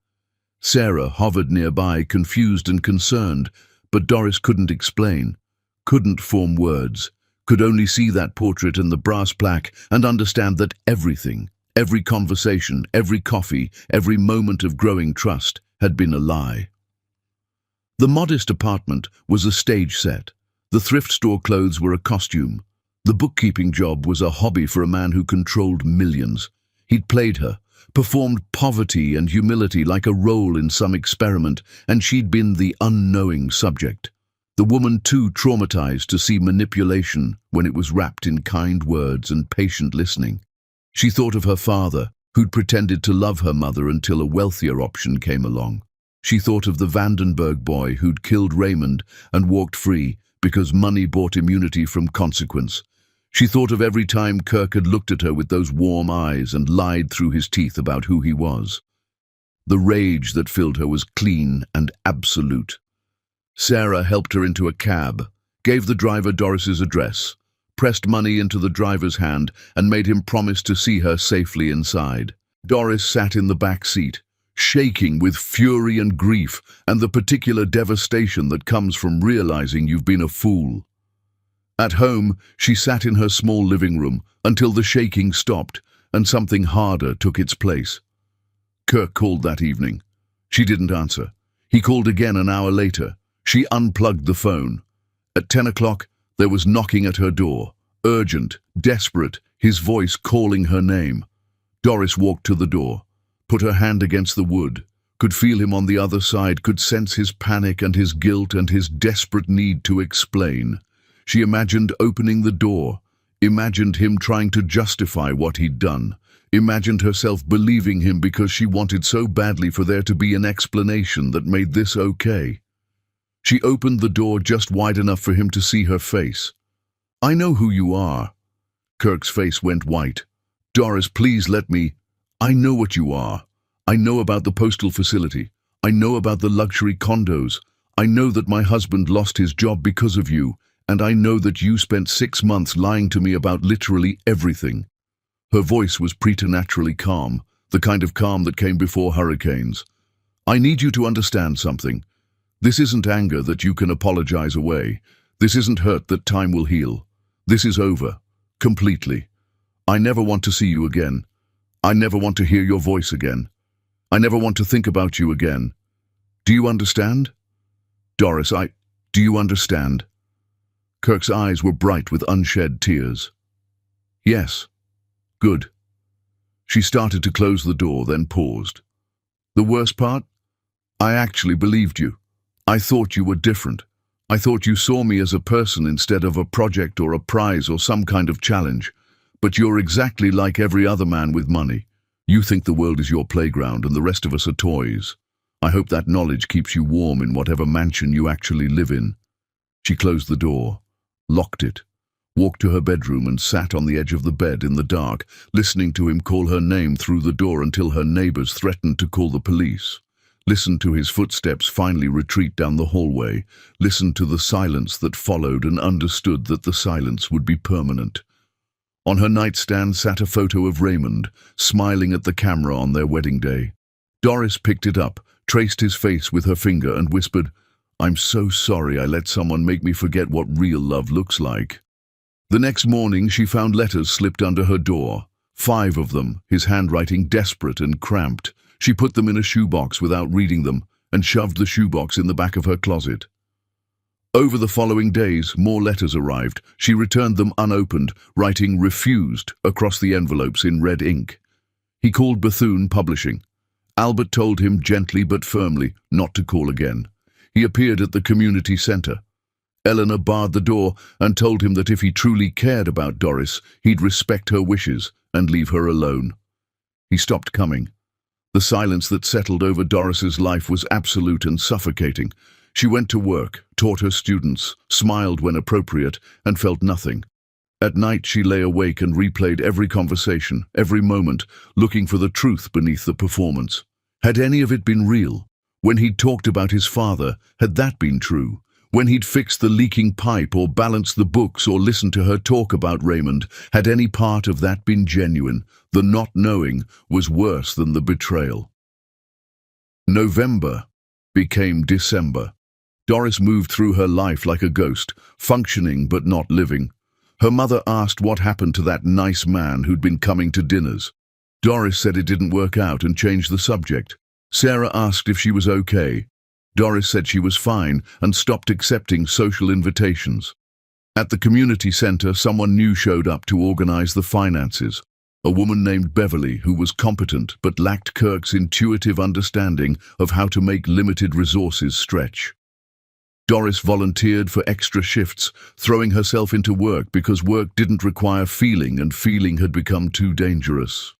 Sarah hovered nearby, confused and concerned, but Doris couldn't explain, couldn't form words, could only see that portrait and the brass plaque and understand that everything, every conversation, every coffee, every moment of growing trust had been a lie. The modest apartment was a stage set. The thrift store clothes were a costume. The bookkeeping job was a hobby for a man who controlled millions. He'd played her, performed poverty and humility like a role in some experiment, and she'd been the unknowing subject. The woman too traumatized to see manipulation when it was wrapped in kind words and patient listening. She thought of her father, who'd pretended to love her mother until a wealthier option came along. She thought of the Vandenberg boy who'd killed Raymond and walked free because money bought immunity from consequence. She thought of every time Kirk had looked at her with those warm eyes and lied through his teeth about who he was. The rage that filled her was clean and absolute. Sarah helped her into a cab, gave the driver Doris's address, pressed money into the driver's hand and made him promise to see her safely inside. Doris sat in the back seat, shaking with fury and grief and the particular devastation that comes from realizing you've been a fool. At home, she sat in her small living room until the shaking stopped and something harder took its place. Kirk called that evening. She didn't answer. He called again an hour later. She unplugged the phone. At 10 o'clock, there was knocking at her door. Urgent, desperate, his voice calling her name. Doris walked to the door, put her hand against the wood, could feel him on the other side, could sense his panic and his guilt and his desperate need to explain. She imagined opening the door, imagined him trying to justify what he'd done, imagined herself believing him because she wanted so badly for there to be an explanation that made this okay. She opened the door just wide enough for him to see her face. "I know who you are." Kirk's face went white. "Doris, please let me. I know what you are. I know about the postal facility. I know about the luxury condos. I know that my husband lost his job because of you, and I know that you spent 6 months lying to me about literally everything." Her voice was preternaturally calm, the kind of calm that came before hurricanes. "I need you to understand something. This isn't anger that you can apologize away. This isn't hurt that time will heal. This is over. Completely. I never want to see you again. I never want to hear your voice again. I never want to think about you again. Do you understand? Doris, do you understand?" Kirk's eyes were bright with unshed tears. "Yes. Good." She started to close the door, then paused. "The worst part? I actually believed you. I thought you were different. I thought you saw me as a person instead of a project or a prize or some kind of challenge. But you're exactly like every other man with money. You think the world is your playground and the rest of us are toys. I hope that knowledge keeps you warm in whatever mansion you actually live in." She closed the door, locked it, walked to her bedroom and sat on the edge of the bed in the dark, listening to him call her name through the door until her neighbors threatened to call the police. Listened to his footsteps finally retreat down the hallway, listened to the silence that followed and understood that the silence would be permanent. On her nightstand sat a photo of Raymond, smiling at the camera on their wedding day. Doris picked it up, traced his face with her finger and whispered, "I'm so sorry I let someone make me forget what real love looks like." The next morning she found letters slipped under her door, 5 of them, his handwriting desperate and cramped. She put them in a shoebox without reading them and shoved the shoebox in the back of her closet. Over the following days, more letters arrived. She returned them unopened, writing "refused" across the envelopes in red ink. He called Bethune Publishing. Albert told him gently but firmly not to call again. He appeared at the community center. Eleanor barred the door and told him that if he truly cared about Doris, he'd respect her wishes and leave her alone. He stopped coming. The silence that settled over Doris's life was absolute and suffocating. She went to work, taught her students, smiled when appropriate, and felt nothing. At night she lay awake and replayed every conversation, every moment, looking for the truth beneath the performance. Had any of it been real? When he'd talked about his father, had that been true? When he'd fixed the leaking pipe or balanced the books or listened to her talk about Raymond, had any part of that been genuine? The not knowing was worse than the betrayal. November became December. Doris moved through her life like a ghost, functioning but not living. Her mother asked what happened to that nice man who'd been coming to dinners. Doris said it didn't work out and changed the subject. Sarah asked if she was okay. Doris said she was fine and stopped accepting social invitations. At the community center, someone new showed up to organize the finances. A woman named Beverly, who was competent but lacked Kirk's intuitive understanding of how to make limited resources stretch. Doris volunteered for extra shifts, throwing herself into work because work didn't require feeling and feeling had become too dangerous.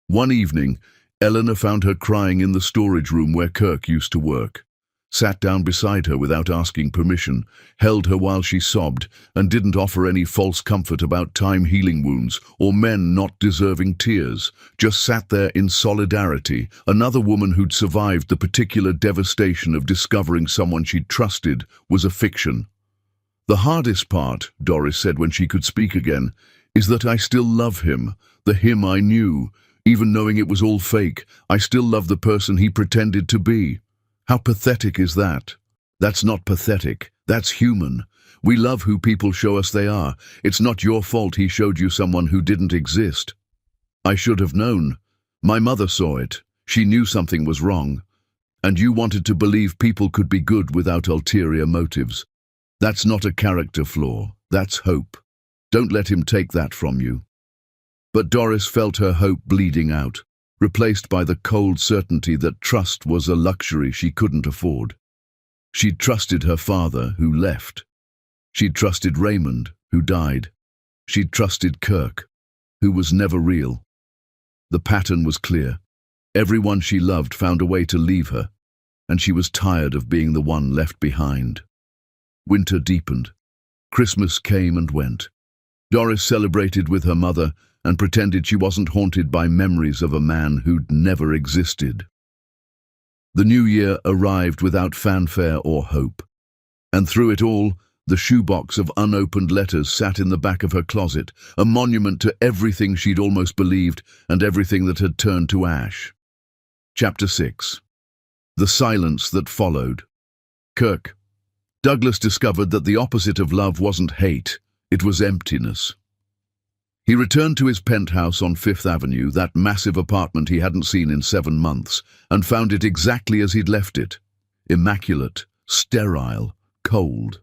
One evening, Eleanor found her crying in the storage room where Kirk used to work. Sat down beside her without asking permission, held her while she sobbed, and didn't offer any false comfort about time healing wounds or men not deserving tears, just sat there in solidarity, another woman who'd survived the particular devastation of discovering someone she'd trusted was a fiction. "The hardest part," Doris said when she could speak again, "is that I still love him, the him I knew. Even knowing it was all fake, I still love the person he pretended to be." How pathetic is that? That's not pathetic. That's human. We love who people show us they are. It's not your fault he showed you someone who didn't exist. I should have known. My mother saw it. She knew something was wrong. And you wanted to believe people could be good without ulterior motives. That's not a character flaw. That's hope. Don't let him take that from you. But Doris felt her hope bleeding out, replaced by the cold certainty that trust was a luxury she couldn't afford. She'd trusted her father, who left. She'd trusted Raymond, who died. She'd trusted Kirk, who was never real. The pattern was clear. Everyone she loved found a way to leave her, and she was tired of being the one left behind. Winter deepened. Christmas came and went. Doris celebrated with her mother and pretended she wasn't haunted by memories of a man who'd never existed. The new year arrived without fanfare or hope, and through it all, the shoebox of unopened letters sat in the back of her closet, a monument to everything she'd almost believed and everything that had turned to ash. Chapter 6. The silence that followed. Kirk. Douglas discovered that the opposite of love wasn't hate, it was emptiness. He returned to his penthouse on Fifth Avenue, that massive apartment he hadn't seen in 7 months, and found it exactly as he'd left it. Immaculate, sterile, cold.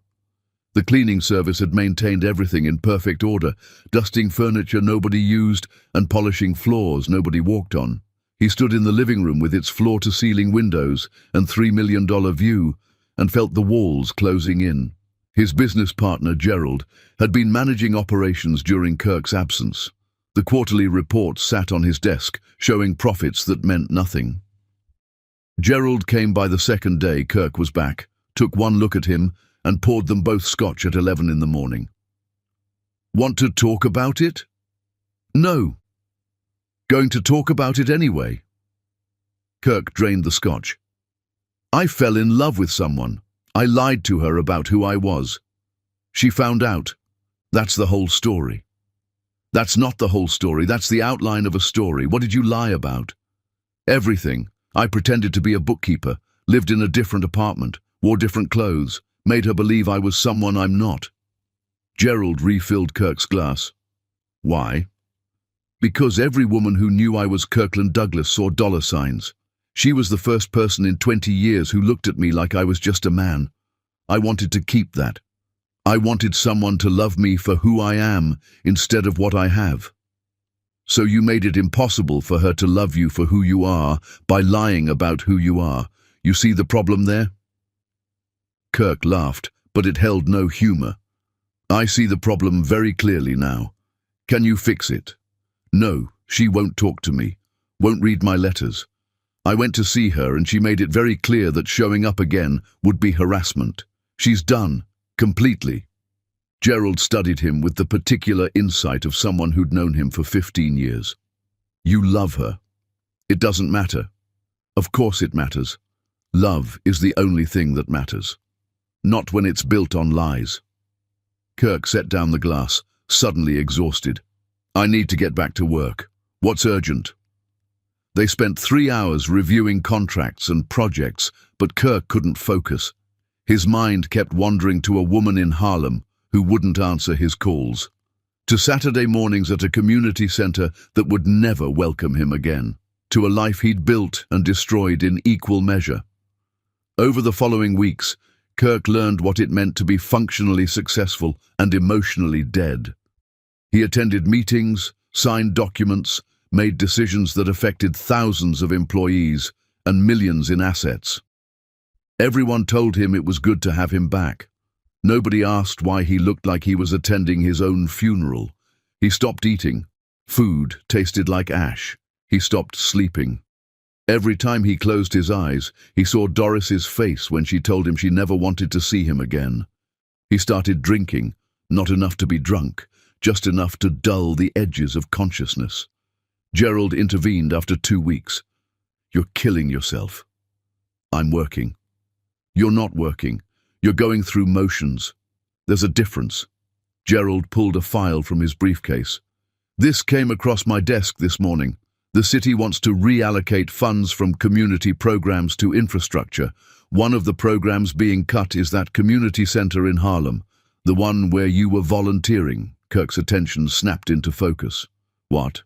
The cleaning service had maintained everything in perfect order, dusting furniture nobody used and polishing floors nobody walked on. He stood in the living room with its floor-to-ceiling windows and $3 million view and felt the walls closing in. His business partner, Gerald, had been managing operations during Kirk's absence. The quarterly report sat on his desk, showing profits that meant nothing. Gerald came by the second day Kirk was back, took one look at him, and poured them both scotch at 11 in the morning. Want to talk about it? No. Going to talk about it anyway. Kirk drained the scotch. I fell in love with someone. I lied to her about who I was. She found out. That's the whole story. That's not the whole story. That's the outline of a story. What did you lie about? Everything. I pretended to be a bookkeeper, lived in a different apartment, wore different clothes, made her believe I was someone I'm not. Gerald refilled Kirk's glass. Why? Because every woman who knew I was Kirkland Douglas saw dollar signs. She was the first person in 20 years who looked at me like I was just a man. I wanted to keep that. I wanted someone to love me for who I am instead of what I have. So you made it impossible for her to love you for who you are by lying about who you are. You see the problem there? Kirk laughed, but it held no humor. I see the problem very clearly now. Can you fix it? No, she won't talk to me, won't read my letters. I went to see her and she made it very clear that showing up again would be harassment. She's done, completely. Gerald studied him with the particular insight of someone who'd known him for 15 years. You love her. It doesn't matter. Of course it matters. Love is the only thing that matters. Not when it's built on lies. Kirk set down the glass, suddenly exhausted. I need to get back to work. What's urgent? They spent 3 hours reviewing contracts and projects, but Kirk couldn't focus. His mind kept wandering to a woman in Harlem who wouldn't answer his calls, to Saturday mornings at a community center that would never welcome him again, to a life he'd built and destroyed in equal measure. Over the following weeks, Kirk learned what it meant to be functionally successful and emotionally dead. He attended meetings, signed documents, made decisions that affected thousands of employees and millions in assets. Everyone told him it was good to have him back. Nobody asked why he looked like he was attending his own funeral. He stopped eating. Food tasted like ash. He stopped sleeping. Every time he closed his eyes, he saw Doris's face when she told him she never wanted to see him again. He started drinking, not enough to be drunk, just enough to dull the edges of consciousness. Gerald intervened after 2 weeks. You're killing yourself. I'm working. You're not working. You're going through motions. There's a difference. Gerald pulled a file from his briefcase. This came across my desk this morning. The city wants to reallocate funds from community programs to infrastructure. One of the programs being cut is that community center in Harlem, the one where you were volunteering. Kirk's attention snapped into focus. What?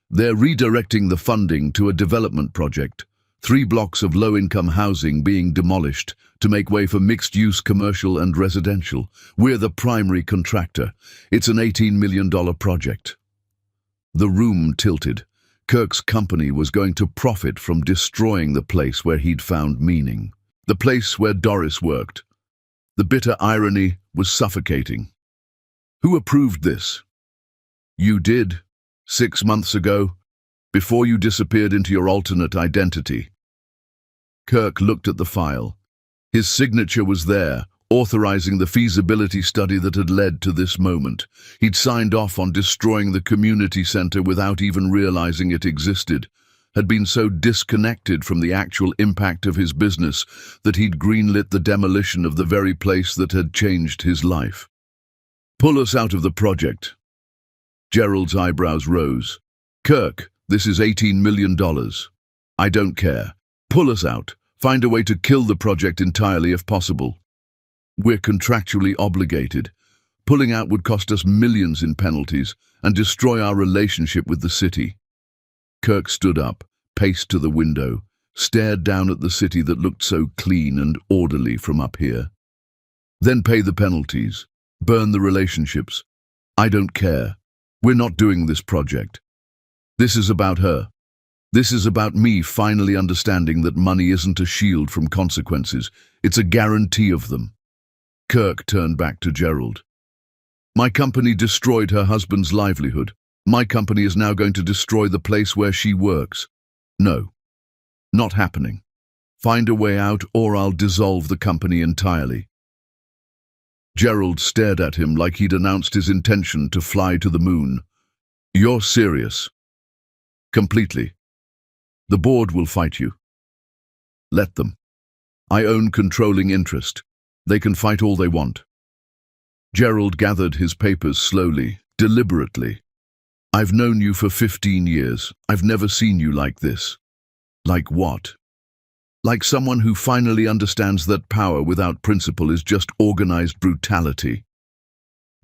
They're redirecting the funding to a development project. 3 blocks of low-income housing being demolished to make way for mixed-use commercial and residential. We're the primary contractor. It's an $18 million project. The room tilted. Kirk's company was going to profit from destroying the place where he'd found meaning. The place where Doris worked. The bitter irony was suffocating. Who approved this? You did, 6 months ago, before you disappeared into your alternate identity. Kirk looked at the file. His signature was there, authorizing the feasibility study that had led to this moment. He'd signed off on destroying the community center without even realizing it existed, had been so disconnected from the actual impact of his business that he'd greenlit the demolition of the very place that had changed his life. Pull us out of the project. Gerald's eyebrows rose. Kirk, this is $18 million. I don't care. Pull us out. Find a way to kill the project entirely if possible. We're contractually obligated. Pulling out would cost us millions in penalties and destroy our relationship with the city. Kirk stood up, paced to the window, stared down at the city that looked so clean and orderly from up here. Then pay the penalties. Burn the relationships. I don't care. We're not doing this project. This is about her. This is about me finally understanding that money isn't a shield from consequences. It's a guarantee of them. Kirk turned back to Gerald. My company destroyed her husband's livelihood. My company is now going to destroy the place where she works. No, not happening. Find a way out or I'll dissolve the company entirely. Gerald stared at him like he'd announced his intention to fly to the moon. You're serious? Completely. The board will fight you. Let them. I own controlling interest. They can fight all they want. Gerald gathered his papers slowly, deliberately. I've known you for 15 years. I've never seen you like this. Like what? Like someone who finally understands that power without principle is just organized brutality.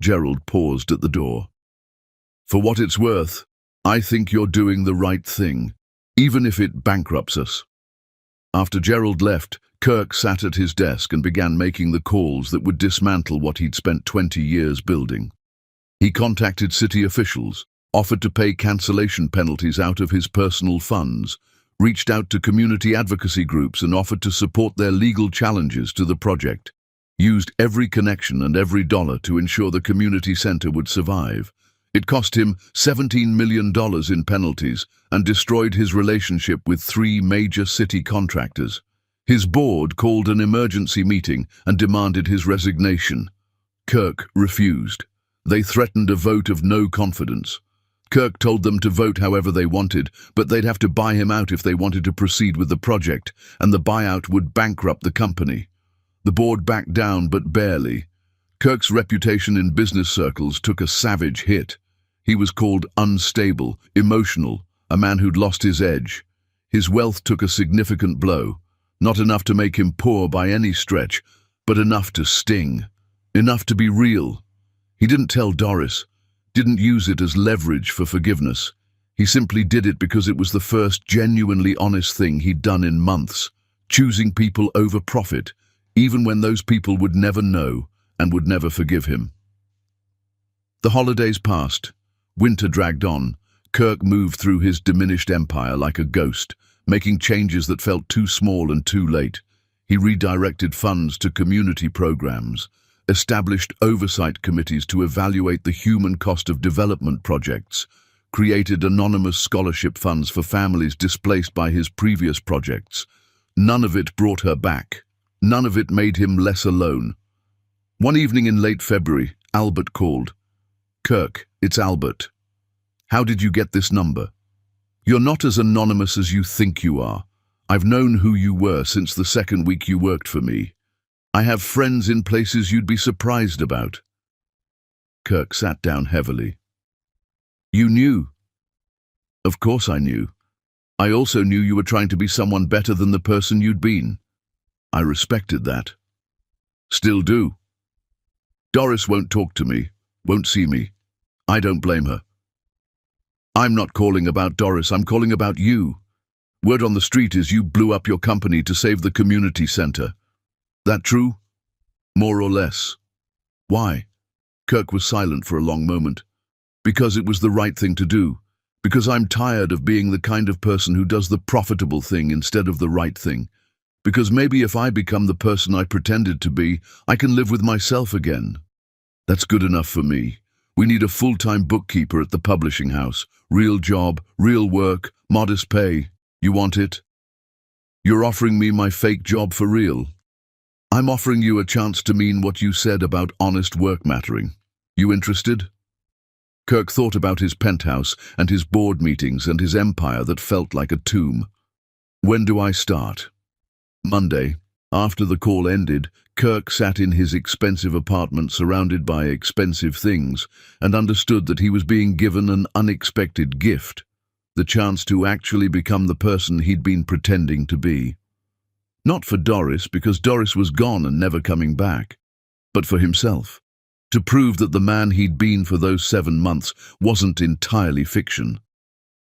Gerald paused at the door. For what it's worth, I think you're doing the right thing, even if it bankrupts us. After Gerald left, Kirk sat at his desk and began making the calls that would dismantle what he'd spent 20 years building. He contacted city officials, offered to pay cancellation penalties out of his personal funds, reached out to community advocacy groups and offered to support their legal challenges to the project, used every connection and every dollar to ensure the community center would survive. It cost him $17 million in penalties and destroyed his relationship with 3 major city contractors. His board called an emergency meeting and demanded his resignation. Kirk refused. They threatened a vote of no confidence. Kirk told them to vote however they wanted, but they'd have to buy him out if they wanted to proceed with the project, and the buyout would bankrupt the company. The board backed down, but barely. Kirk's reputation in business circles took a savage hit. He was called unstable, emotional, a man who'd lost his edge. His wealth took a significant blow, not enough to make him poor by any stretch, but enough to sting, enough to be real. He didn't tell Doris, didn't use it as leverage for forgiveness. He simply did it because it was the first genuinely honest thing he'd done in months, choosing people over profit, even when those people would never know and would never forgive him. The holidays passed. Winter dragged on. Kirk moved through his diminished empire like a ghost, making changes that felt too small and too late. He redirected funds to community programs, established oversight committees to evaluate the human cost of development projects, created anonymous scholarship funds for families displaced by his previous projects. None of it brought her back. None of it made him less alone. One evening in late February, Albert called. Kirk, it's Albert. How did you get this number? You're not as anonymous as you think you are. I've known who you were since the second week you worked for me. I have friends in places you'd be surprised about. Kirk sat down heavily. You knew? Of course I knew. I also knew you were trying to be someone better than the person you'd been. I respected that. Still do. Doris won't talk to me, won't see me. I don't blame her. I'm not calling about Doris, I'm calling about you. Word on the street is you blew up your company to save the community center. That true? More or less. Why? Kirk was silent for a long moment. Because it was the right thing to do. Because I'm tired of being the kind of person who does the profitable thing instead of the right thing. Because maybe if I become the person I pretended to be, I can live with myself again. That's good enough for me. We need a full-time bookkeeper at the publishing house. Real job, real work, modest pay. You want it? You're offering me my fake job for real. I'm offering you a chance to mean what you said about honest work mattering. You interested? Kirk thought about his penthouse and his board meetings and his empire that felt like a tomb. When do I start? Monday. After the call ended, Kirk sat in his expensive apartment surrounded by expensive things and understood that he was being given an unexpected gift, the chance to actually become the person he'd been pretending to be. Not for Doris, because Doris was gone and never coming back, but for himself, to prove that the man he'd been for those 7 months wasn't entirely fiction.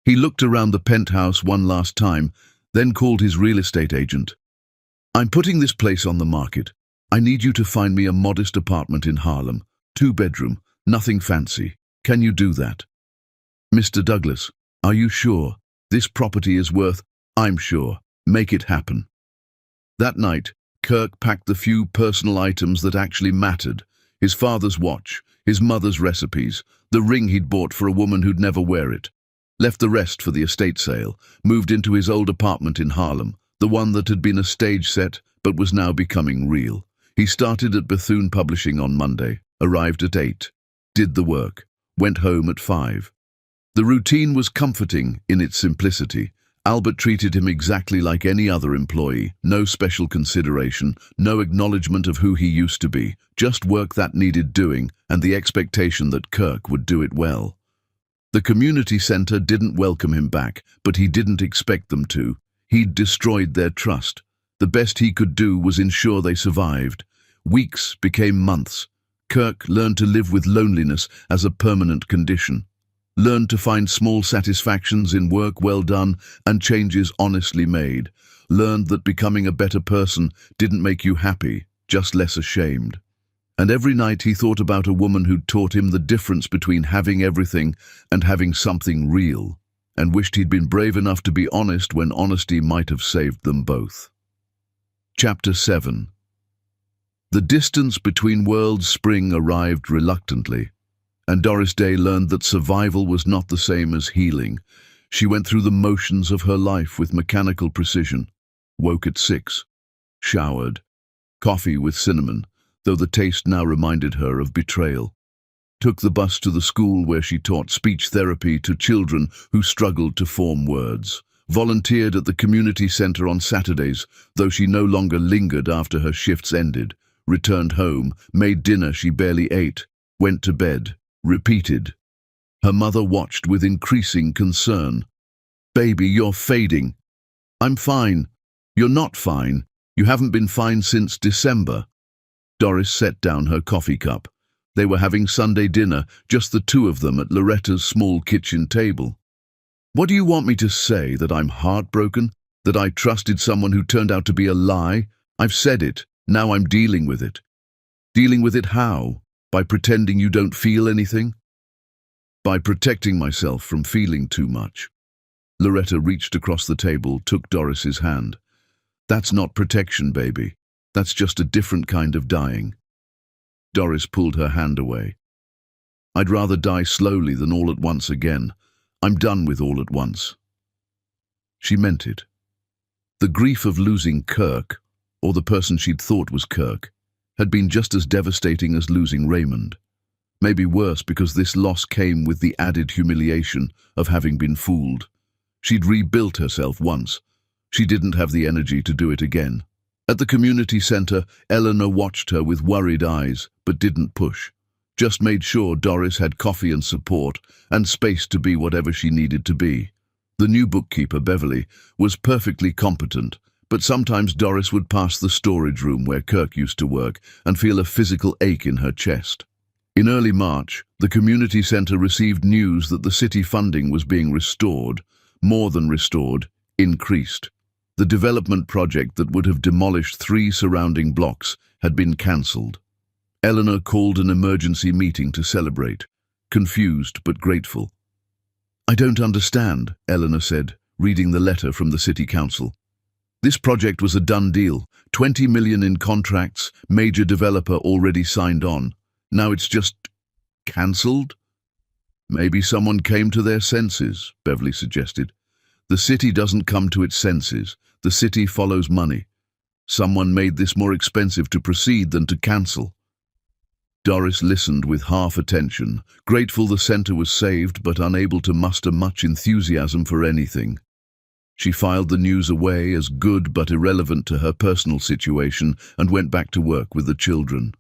He looked around the penthouse one last time, then called his real estate agent. I'm putting this place on the market. I need you to find me a modest apartment in Harlem, 2-bedroom, nothing fancy. Can you do that? Mr. Douglas, are you sure? This property is worth, I'm sure. Make it happen. That night, Kirk packed the few personal items that actually mattered. His father's watch, his mother's recipes, the ring he'd bought for a woman who'd never wear it. Left the rest for the estate sale, moved into his old apartment in Harlem, the one that had been a stage set but was now becoming real. He started at Bethune Publishing on Monday, arrived at 8, did the work, went home at 5. The routine was comforting in its simplicity. Albert treated him exactly like any other employee, no special consideration, no acknowledgement of who he used to be, just work that needed doing and the expectation that Kirk would do it well. The community centre didn't welcome him back, but he didn't expect them to. He'd destroyed their trust. The best he could do was ensure they survived. Weeks became months. Kirk learned to live with loneliness as a permanent condition. Learned to find small satisfactions in work well done and changes honestly made. Learned that becoming a better person didn't make you happy, just less ashamed. And every night he thought about a woman who'd taught him the difference between having everything and having something real, and wished he'd been brave enough to be honest when honesty might have saved them both. Chapter 7. The distance between worlds spring arrived reluctantly, and Doris Day learned that survival was not the same as healing. She went through the motions of her life with mechanical precision, woke at 6, showered, coffee with cinnamon, though the taste now reminded her of betrayal. Took the bus to the school where she taught speech therapy to children who struggled to form words. Volunteered at the community centre on Saturdays, though she no longer lingered after her shifts ended. Returned home, made dinner she barely ate, went to bed, repeated. Her mother watched with increasing concern. "Baby, you're fading." "I'm fine." "You're not fine. You haven't been fine since December." Doris set down her coffee cup. They were having Sunday dinner, just the two of them at Loretta's small kitchen table. "What do you want me to say, that I'm heartbroken? That I trusted someone who turned out to be a lie? I've said it. Now I'm dealing with it." "Dealing with it how? By pretending you don't feel anything?" "By protecting myself from feeling too much." Loretta reached across the table, took Doris's hand. "That's not protection, baby. That's just a different kind of dying." Doris pulled her hand away. "I'd rather die slowly than all at once again. I'm done with all at once." She meant it. The grief of losing Kirk, or the person she'd thought was Kirk, had been just as devastating as losing Raymond. Maybe worse, because this loss came with the added humiliation of having been fooled. She'd rebuilt herself once. She didn't have the energy to do it again. At the community centre, Eleanor watched her with worried eyes, but didn't push. Just made sure Doris had coffee and support, and space to be whatever she needed to be. The new bookkeeper, Beverly, was perfectly competent, but sometimes Doris would pass the storage room where Kirk used to work and feel a physical ache in her chest. In early March, the community centre received news that the city funding was being restored, more than restored, increased. The development project that would have demolished 3 surrounding blocks had been cancelled. Eleanor called an emergency meeting to celebrate, confused but grateful. "I don't understand," Eleanor said, reading the letter from the city council. "This project was a done deal, 20 million in contracts, major developer already signed on. Now it's just cancelled?" "Maybe someone came to their senses," Beverly suggested. "The city doesn't come to its senses. The city follows money. Someone made this more expensive to proceed than to cancel." Doris listened with half attention, grateful the centre was saved but unable to muster much enthusiasm for anything. She filed the news away as good but irrelevant to her personal situation and went back to work with the children.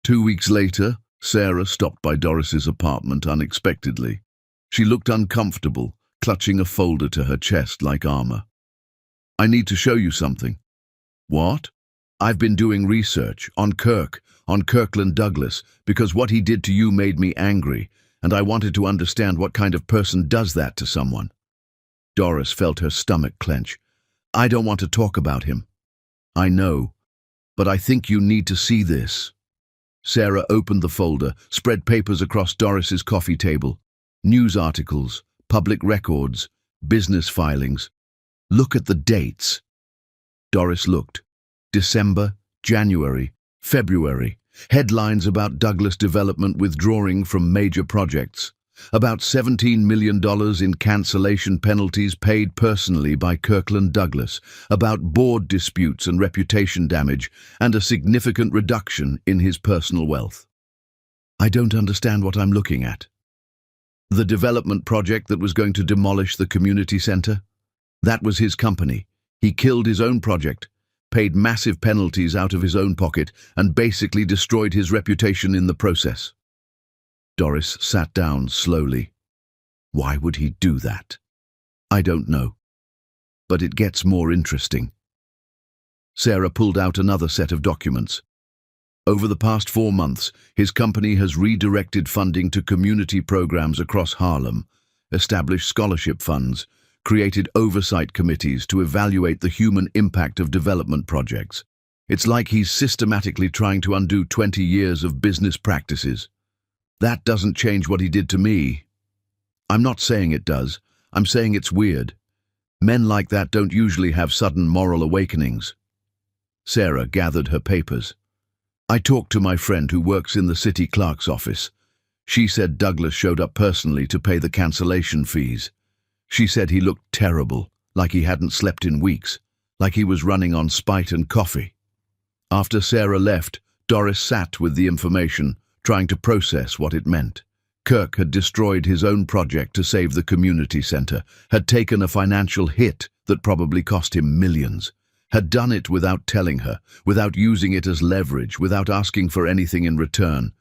2 weeks later, Sarah stopped by Doris's apartment unexpectedly. She looked uncomfortable, clutching a folder to her chest like armor. "I need to show you something." "What?" "I've been doing research on Kirk, on Kirkland Douglas, because what he did to you made me angry, and I wanted to understand what kind of person does that to someone." Doris felt her stomach clench. "I don't want to talk about him." "I know, but I think you need to see this." Sarah opened the folder, spread papers across Doris's coffee table. News articles, public records, business filings. "Look at the dates." Doris looked. December, January, February. Headlines about Douglas development withdrawing from major projects. About $17 million in cancellation penalties paid personally by Kirkland Douglas, about board disputes and reputation damage, and a significant reduction in his personal wealth. I don't understand what I'm looking at. The development project that was going to demolish the community center? That was his company. He killed his own project, paid massive penalties out of his own pocket, and basically destroyed his reputation in the process. Doris sat down slowly. Why would he do that? I don't know. But it gets more interesting. Sarah pulled out another set of documents. Over the past 4 months, his company has redirected funding to community programs across Harlem, established scholarship funds, created oversight committees to evaluate the human impact of development projects. It's like he's systematically trying to undo 20 years of business practices. That doesn't change what he did to me. I'm not saying it does. I'm saying it's weird. Men like that don't usually have sudden moral awakenings. Sarah gathered her papers. I talked to my friend who works in the city clerk's office. She said Douglas showed up personally to pay the cancellation fees. She said he looked terrible, like he hadn't slept in weeks, like he was running on spite and coffee. After Sarah left, Doris sat with the information, trying to process what it meant. Kirk had destroyed his own project to save the community center, had taken a financial hit that probably cost him millions, had done it without telling her, without using it as leverage, without asking for anything in return.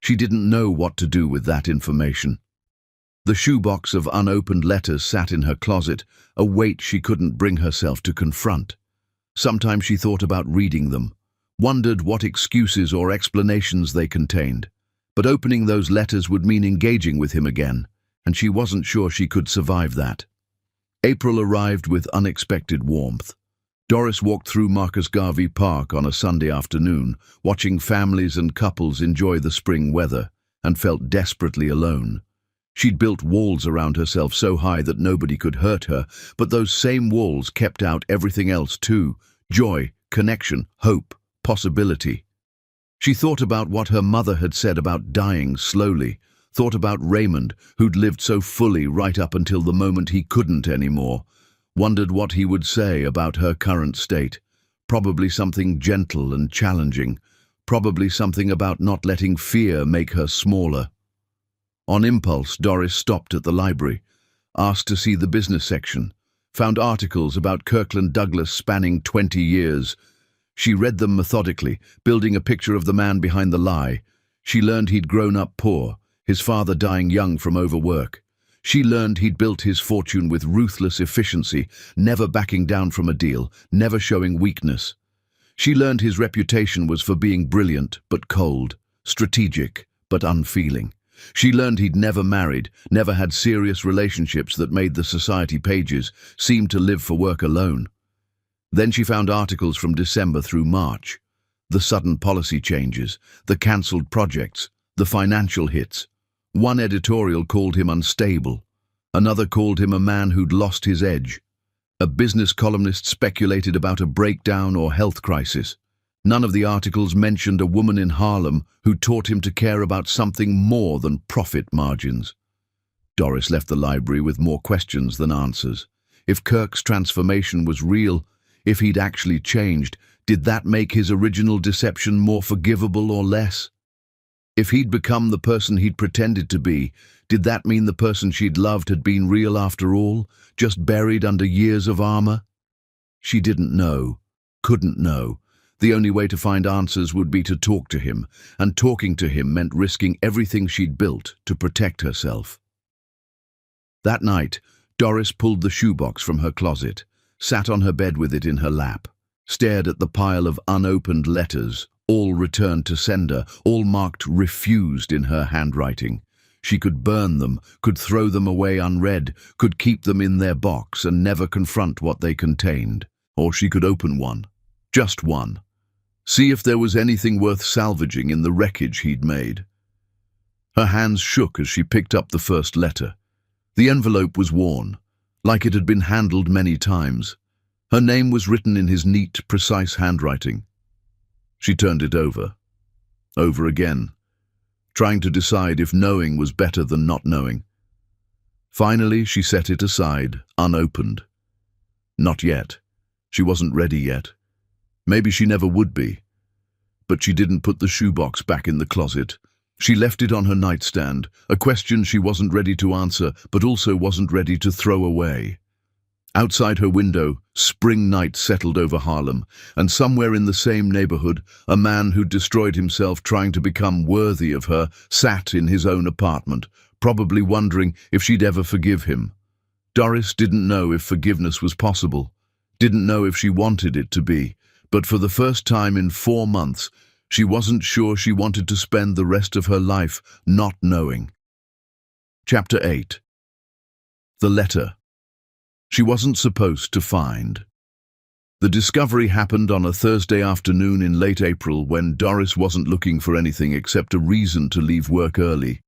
She didn't know what to do with that information. The shoebox of unopened letters sat in her closet, a weight she couldn't bring herself to confront. Sometimes she thought about reading them, wondered what excuses or explanations they contained. But opening those letters would mean engaging with him again, and she wasn't sure she could survive that. April arrived with unexpected warmth. Doris walked through Marcus Garvey Park on a Sunday afternoon, watching families and couples enjoy the spring weather, and felt desperately alone. She'd built walls around herself so high that nobody could hurt her, but those same walls kept out everything else too: joy, connection, hope, possibility. She thought about what her mother had said about dying slowly, thought about Raymond, who'd lived so fully right up until the moment he couldn't anymore, wondered what he would say about her current state. Probably something gentle and challenging, probably something about not letting fear make her smaller. On impulse, Doris stopped at the library, asked to see the business section, found articles about Kirkland Douglas spanning 20 years. She read them methodically, building a picture of the man behind the lie. She learned he'd grown up poor, his father dying young from overwork. She learned he'd built his fortune with ruthless efficiency, never backing down from a deal, never showing weakness. She learned his reputation was for being brilliant but cold, strategic but unfeeling. She learned he'd never married, never had serious relationships that made the society pages, seemed to live for work alone. Then she found articles from December through March. The sudden policy changes, the cancelled projects, the financial hits. One editorial called him unstable. Another called him a man who'd lost his edge. A business columnist speculated about a breakdown or health crisis. None of the articles mentioned a woman in Harlem who taught him to care about something more than profit margins. Doris left the library with more questions than answers. If Kirk's transformation was real, if he'd actually changed, did that make his original deception more forgivable or less? If he'd become the person he'd pretended to be, did that mean the person she'd loved had been real after all, just buried under years of armor? She didn't know, couldn't know. The only way to find answers would be to talk to him, and talking to him meant risking everything she'd built to protect herself. That night, Doris pulled the shoebox from her closet, sat on her bed with it in her lap, stared at the pile of unopened letters, all returned to sender, all marked refused in her handwriting. She could burn them, could throw them away unread, could keep them in their box and never confront what they contained. Or she could open one, just one. See if there was anything worth salvaging in the wreckage he'd made. Her hands shook as she picked up the first letter. The envelope was worn, like it had been handled many times. Her name was written in his neat, precise handwriting. She turned it over again. trying to decide if knowing was better than not knowing. Finally, she set it aside, unopened. Not yet. She wasn't ready yet. Maybe she never would be. But she didn't put the shoebox back in the closet. She left it on her nightstand, a question she wasn't ready to answer, but also wasn't ready to throw away. Outside her window, spring night settled over Harlem, and somewhere in the same neighborhood, a man who'd destroyed himself trying to become worthy of her sat in his own apartment, probably wondering if she'd ever forgive him. Doris didn't know if forgiveness was possible, didn't know if she wanted it to be, but for the first time in 4 months, she wasn't sure she wanted to spend the rest of her life not knowing. Chapter 8. The letter she wasn't supposed to find. The discovery happened on a Thursday afternoon in late April when Doris wasn't looking for anything except a reason to leave work early.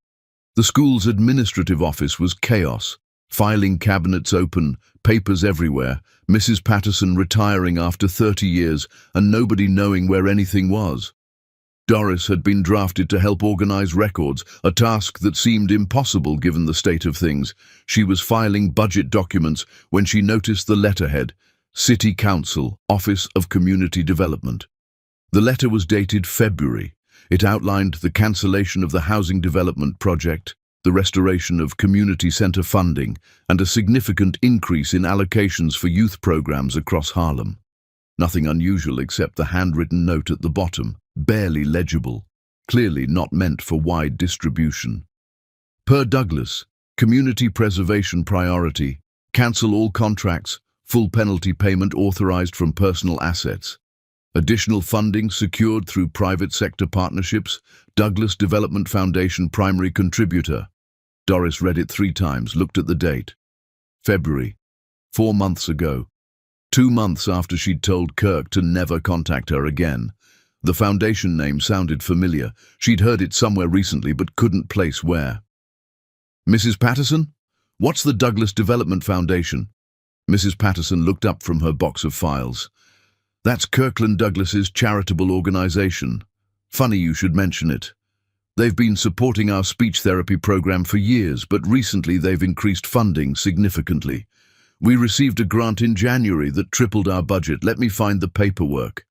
The school's administrative office was chaos, filing cabinets open, papers everywhere, Mrs. Patterson retiring after 30 years and nobody knowing where anything was. Doris had been drafted to help organize records, a task that seemed impossible given the state of things. She was filing budget documents when she noticed the letterhead, City Council, Office of Community Development. The letter was dated February. It outlined the cancellation of the housing development project, the restoration of community center funding, and a significant increase in allocations for youth programs across Harlem. Nothing unusual except the handwritten note at the bottom, barely legible, clearly not meant for wide distribution. Per Douglas, community preservation priority, cancel all contracts, full penalty payment authorized from personal assets. Additional funding secured through private sector partnerships, Douglas Development Foundation primary contributor. Doris read it 3 times, looked at the date. February, 4 months ago. 2 months after she'd told Kirk to never contact her again. The foundation name sounded familiar. She'd heard it somewhere recently but couldn't place where. Mrs. Patterson? What's the Douglas Development Foundation? Mrs. Patterson looked up from her box of files. That's Kirkland Douglas's charitable organization. Funny you should mention it. They've been supporting our speech therapy program for years, but recently they've increased funding significantly. We received a grant in January that tripled our budget. Let me find the paperwork.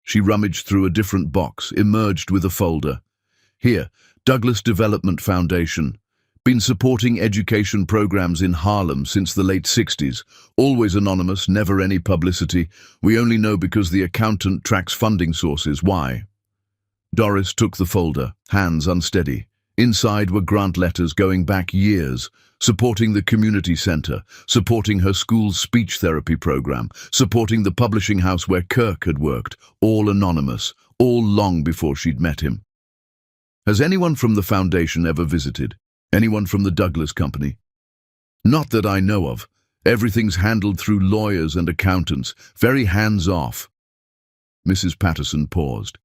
She rummaged through a different box, emerged with a folder. Here, Douglas Development Foundation. Been supporting education programs in Harlem since the late 60s. Always anonymous, never any publicity. We only know because the accountant tracks funding sources. Why? Doris took the folder, hands unsteady. Inside were grant letters going back years, supporting the community center, supporting her school's speech therapy program, supporting the publishing house where Kirk had worked, all anonymous, all long before she'd met him. Has anyone from the foundation ever visited? Anyone from the Douglas Company? Not that I know of. Everything's handled through lawyers and accountants, very hands-off. Mrs. Patterson paused.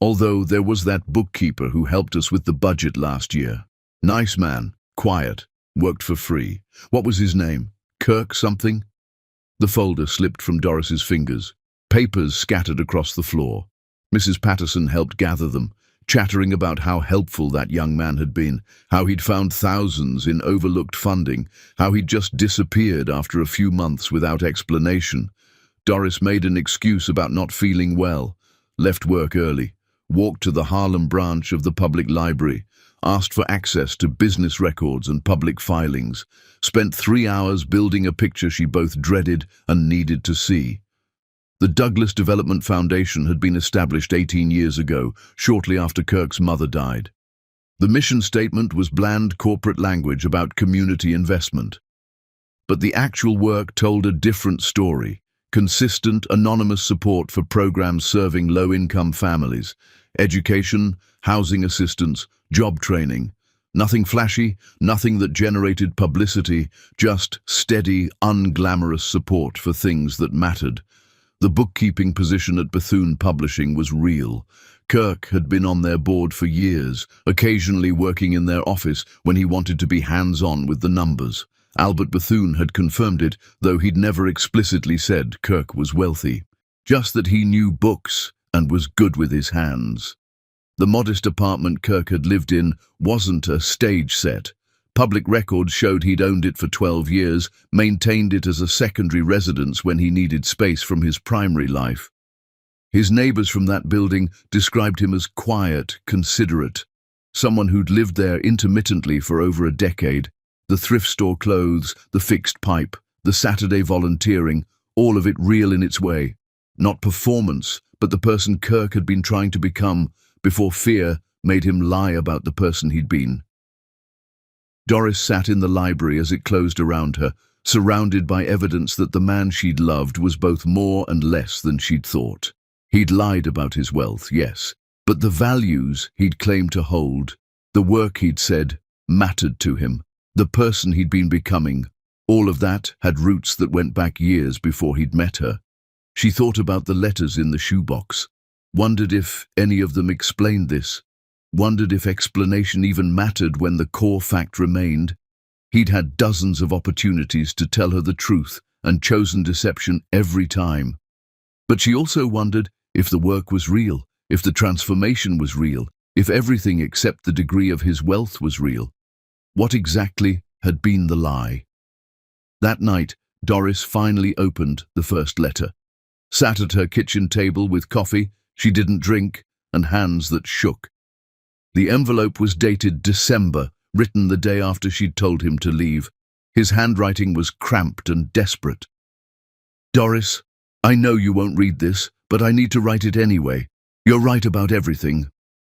Although there was that bookkeeper who helped us with the budget last year. Nice man, quiet, worked for free. What was his name? Kirk something? The folder slipped from Doris's fingers. Papers scattered across the floor. Mrs. Patterson helped gather them, chattering about how helpful that young man had been, how he'd found thousands in overlooked funding, how he'd just disappeared after a few months without explanation. Doris made an excuse about not feeling well, left work early, walked to the Harlem branch of the public library, asked for access to business records and public filings, spent 3 hours building a picture she both dreaded and needed to see. The Douglas Development Foundation had been established 18 years ago, shortly after Kirk's mother died. The mission statement was bland corporate language about community investment. But the actual work told a different story. Consistent, anonymous support for programs serving low-income families, education, housing assistance, job training. Nothing flashy, nothing that generated publicity, just steady, unglamorous support for things that mattered. The bookkeeping position at Bethune Publishing was real. Kirk had been on their board for years, occasionally working in their office when he wanted to be hands-on with the numbers. Albert Bethune had confirmed it, though he'd never explicitly said Kirk was wealthy. Just that he knew books and was good with his hands. The modest apartment Kirk had lived in wasn't a stage set. Public records showed he'd owned it for 12 years, maintained it as a secondary residence when he needed space from his primary life. His neighbors from that building described him as quiet, considerate, someone who'd lived there intermittently for over a decade. The thrift store clothes, the fixed pipe, the Saturday volunteering, all of it real in its way. Not performance, but the person Kirk had been trying to become before fear made him lie about the person he'd been. Doris sat in the library as it closed around her, surrounded by evidence that the man she'd loved was both more and less than she'd thought. He'd lied about his wealth, yes, but the values he'd claimed to hold, the work he'd said, mattered to him. The person he'd been becoming, all of that had roots that went back years before he'd met her. She thought about the letters in the shoebox, wondered if any of them explained this, wondered if explanation even mattered when the core fact remained. He'd had dozens of opportunities to tell her the truth and chosen deception every time. But she also wondered if the work was real, if the transformation was real, if everything except the degree of his wealth was real. What exactly had been the lie? That night, Doris finally opened the first letter. Sat at her kitchen table with coffee she didn't drink and hands that shook. The envelope was dated December, written the day after she'd told him to leave. His handwriting was cramped and desperate. Doris, I know you won't read this, but I need to write it anyway. You're right about everything.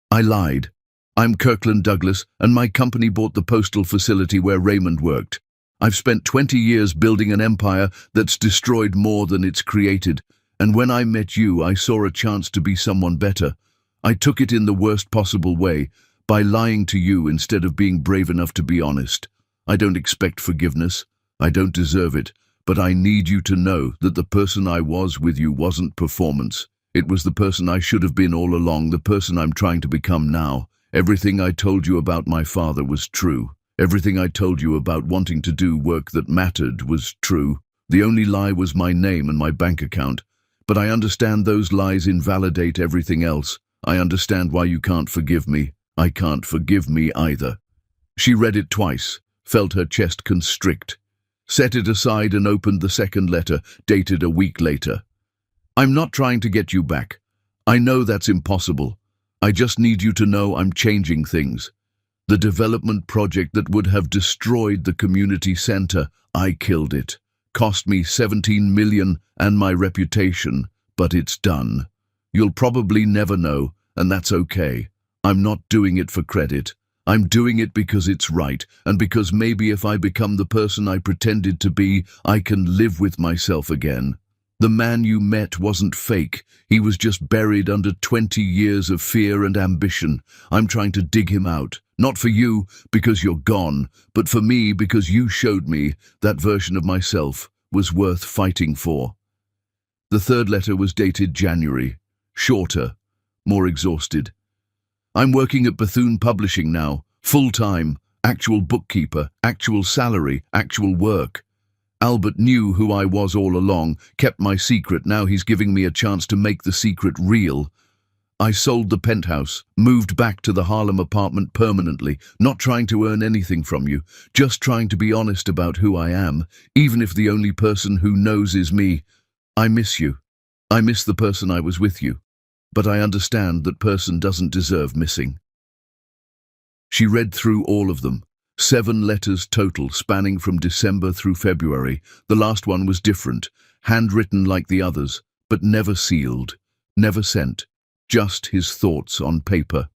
I lied. I'm Kirkland Douglas, and my company bought the postal facility where Raymond worked. I've spent 20 years building an empire that's destroyed more than it's created, and when I met you, I saw a chance to be someone better. I took it in the worst possible way, by lying to you instead of being brave enough to be honest. I don't expect forgiveness. I don't deserve it, but I need you to know that the person I was with you wasn't performance. It was the person I should have been all along, the person I'm trying to become now. Everything I told you about my father was true. Everything I told you about wanting to do work that mattered was true. The only lie was my name and my bank account. But I understand those lies invalidate everything else. I understand why you can't forgive me. I can't forgive me either. She read it twice, felt her chest constrict, set it aside and opened the second letter, dated a week later. I'm not trying to get you back. I know that's impossible. I just need you to know I'm changing things. The development project that would have destroyed the community center, I killed it. Cost me $17 million and my reputation, but it's done. You'll probably never know, and that's okay. I'm not doing it for credit. I'm doing it because it's right, and because maybe if I become the person I pretended to be, I can live with myself again. The man you met wasn't fake. He was just buried under 20 years of fear and ambition. I'm trying to dig him out. Not for you, because you're gone, but for me, because you showed me that version of myself was worth fighting for. The third letter was dated January. Shorter, more exhausted. I'm working at Bethune Publishing now, full-time, actual bookkeeper, actual salary, actual work. Albert knew who I was all along, kept my secret. Now he's giving me a chance to make the secret real. I sold the penthouse, moved back to the Harlem apartment permanently, not trying to earn anything from you, just trying to be honest about who I am, even if the only person who knows is me. I miss you. I miss the person I was with you. But I understand that person doesn't deserve missing. She read through all of them. 7 letters total, spanning from December through February. The last one was different, handwritten like the others, but never sealed, never sent, just his thoughts on paper.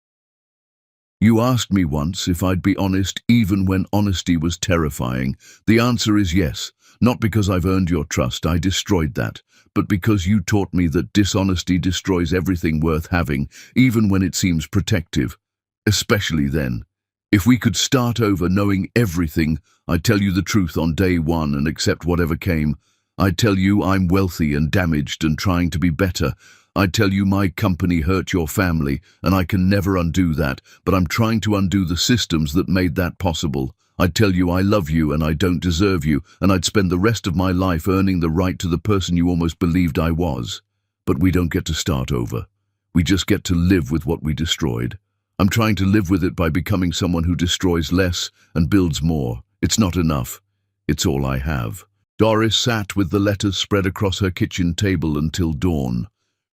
You asked me once if I'd be honest even when honesty was terrifying. The answer is yes, not because I've earned your trust, I destroyed that, but because you taught me that dishonesty destroys everything worth having, even when it seems protective, especially then. If we could start over knowing everything, I'd tell you the truth on day one and accept whatever came. I'd tell you I'm wealthy and damaged and trying to be better. I'd tell you my company hurt your family and I can never undo that, but I'm trying to undo the systems that made that possible. I'd tell you I love you and I don't deserve you, and I'd spend the rest of my life earning the right to the person you almost believed I was. But we don't get to start over. We just get to live with what we destroyed. I'm trying to live with it by becoming someone who destroys less and builds more. It's not enough. It's all I have. Doris sat with the letters spread across her kitchen table until dawn,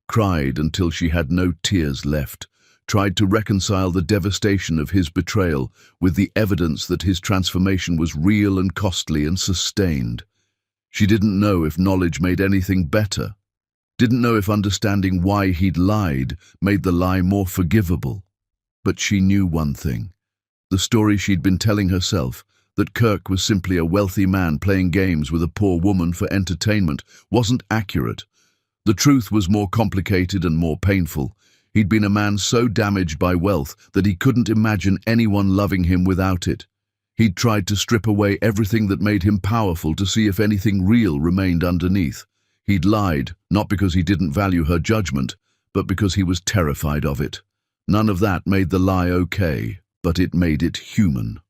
cried until she had no tears left, tried to reconcile the devastation of his betrayal with the evidence that his transformation was real and costly and sustained. She didn't know if knowledge made anything better, didn't know if understanding why he'd lied made the lie more forgivable. But she knew one thing, the story she'd been telling herself, that Kirk was simply a wealthy man playing games with a poor woman for entertainment, wasn't accurate. The truth was more complicated and more painful. He'd been a man so damaged by wealth that he couldn't imagine anyone loving him without it. He'd tried to strip away everything that made him powerful to see if anything real remained underneath. He'd lied, not because he didn't value her judgment, but because he was terrified of it. None of that made the lie okay, but it made it human.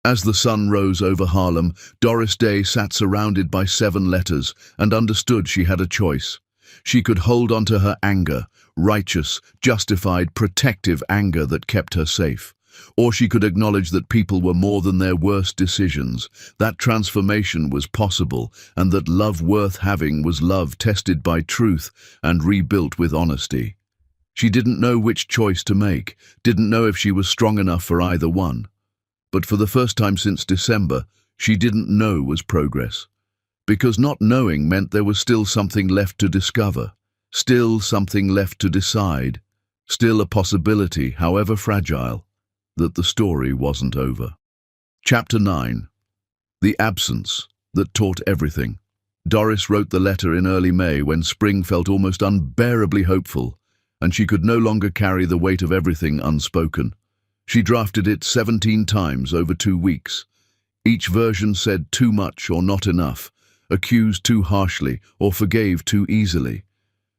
As the sun rose over Harlem, Doris Day sat surrounded by 7 letters and understood she had a choice. She could hold on to her anger, righteous, justified, protective anger that kept her safe. Or she could acknowledge that people were more than their worst decisions, that transformation was possible, and that love worth having was love tested by truth and rebuilt with honesty. She didn't know which choice to make, didn't know if she was strong enough for either one. But for the first time since December, she didn't know was progress. Because not knowing meant there was still something left to discover, still something left to decide, still a possibility, however fragile, that the story wasn't over. Chapter 9. The absence that taught everything. Doris wrote the letter in early May when spring felt almost unbearably hopeful, and she could no longer carry the weight of everything unspoken. She drafted it 17 times over 2 weeks. Each version said too much or not enough, accused too harshly or forgave too easily.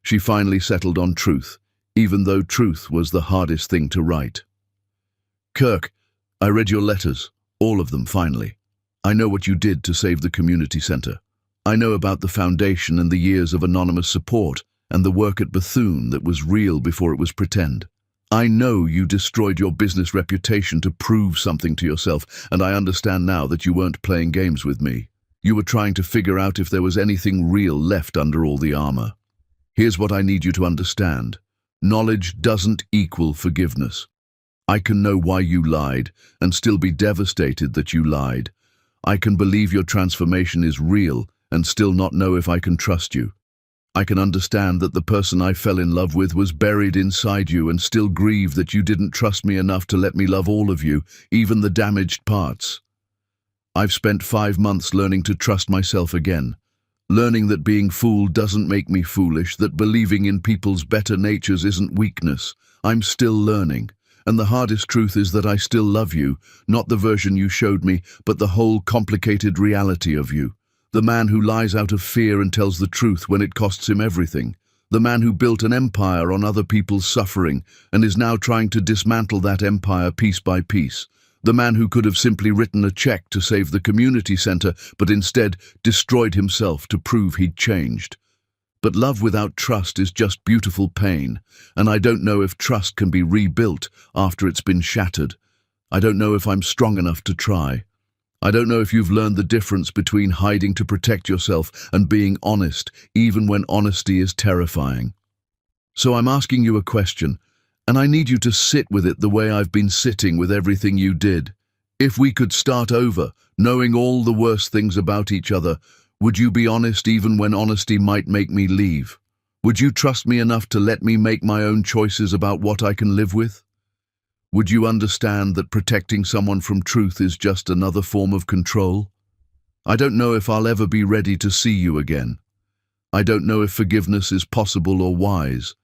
She finally settled on truth, even though truth was the hardest thing to write. Kirk, I read your letters, all of them finally. I know what you did to save the community center. I know about the foundation and the years of anonymous support and the work at Bethune that was real before it was pretend. I know you destroyed your business reputation to prove something to yourself, and I understand now that you weren't playing games with me. You were trying to figure out if there was anything real left under all the armor. Here's what I need you to understand. Knowledge doesn't equal forgiveness. I can know why you lied and still be devastated that you lied. I can believe your transformation is real and still not know if I can trust you. I can understand that the person I fell in love with was buried inside you and still grieve that you didn't trust me enough to let me love all of you, even the damaged parts. I've spent 5 months learning to trust myself again, learning that being fooled doesn't make me foolish, that believing in people's better natures isn't weakness. I'm still learning, and the hardest truth is that I still love you, not the version you showed me, but the whole complicated reality of you. The man who lies out of fear and tells the truth when it costs him everything. The man who built an empire on other people's suffering and is now trying to dismantle that empire piece by piece. The man who could have simply written a check to save the community center, but instead destroyed himself to prove he'd changed. But love without trust is just beautiful pain, and I don't know if trust can be rebuilt after it's been shattered. I don't know if I'm strong enough to try. I don't know if you've learned the difference between hiding to protect yourself and being honest, even when honesty is terrifying. So I'm asking you a question, and I need you to sit with it the way I've been sitting with everything you did. If we could start over, knowing all the worst things about each other, would you be honest even when honesty might make me leave? Would you trust me enough to let me make my own choices about what I can live with? Would you understand that protecting someone from truth is just another form of control? I don't know if I'll ever be ready to see you again. I don't know if forgiveness is possible or wise.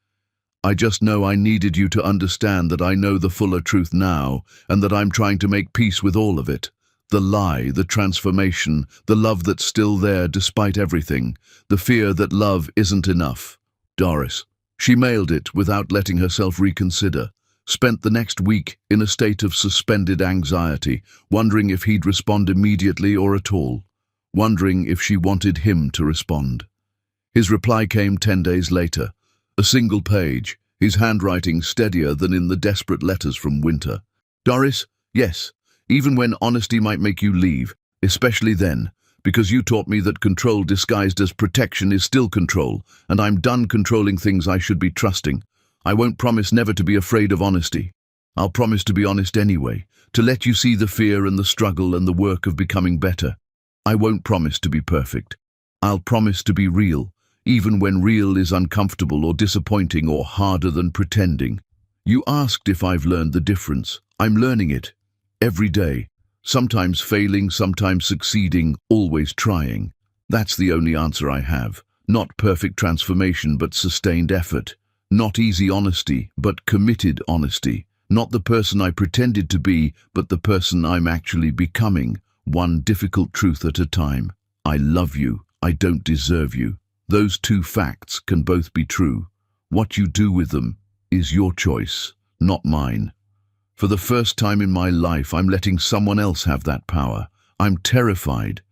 I just know I needed you to understand that I know the fuller truth now, and that I'm trying to make peace with all of it. The lie, the transformation, the love that's still there despite everything, the fear that love isn't enough. Doris. She mailed it without letting herself reconsider. Spent the next week in a state of suspended anxiety, wondering if he'd respond immediately or at all, wondering if she wanted him to respond. His reply came 10 days later, a single page, his handwriting steadier than in the desperate letters from Winter. Doris, yes, even when honesty might make you leave, especially then, because you taught me that control disguised as protection is still control, and I'm done controlling things I should be trusting. I won't promise never to be afraid of honesty. I'll promise to be honest anyway, to let you see the fear and the struggle and the work of becoming better. I won't promise to be perfect. I'll promise to be real, even when real is uncomfortable or disappointing or harder than pretending. You asked if I've learned the difference. I'm learning it. Every day. Sometimes failing, sometimes succeeding, always trying. That's the only answer I have. Not perfect transformation, but sustained effort. Not easy honesty, but committed honesty. Not the person I pretended to be, but the person I'm actually becoming, one difficult truth at a time. I love you. I don't deserve you. Those two facts can both be true. What you do with them is your choice, not mine. For the first time in my life, I'm letting someone else have that power. I'm terrified,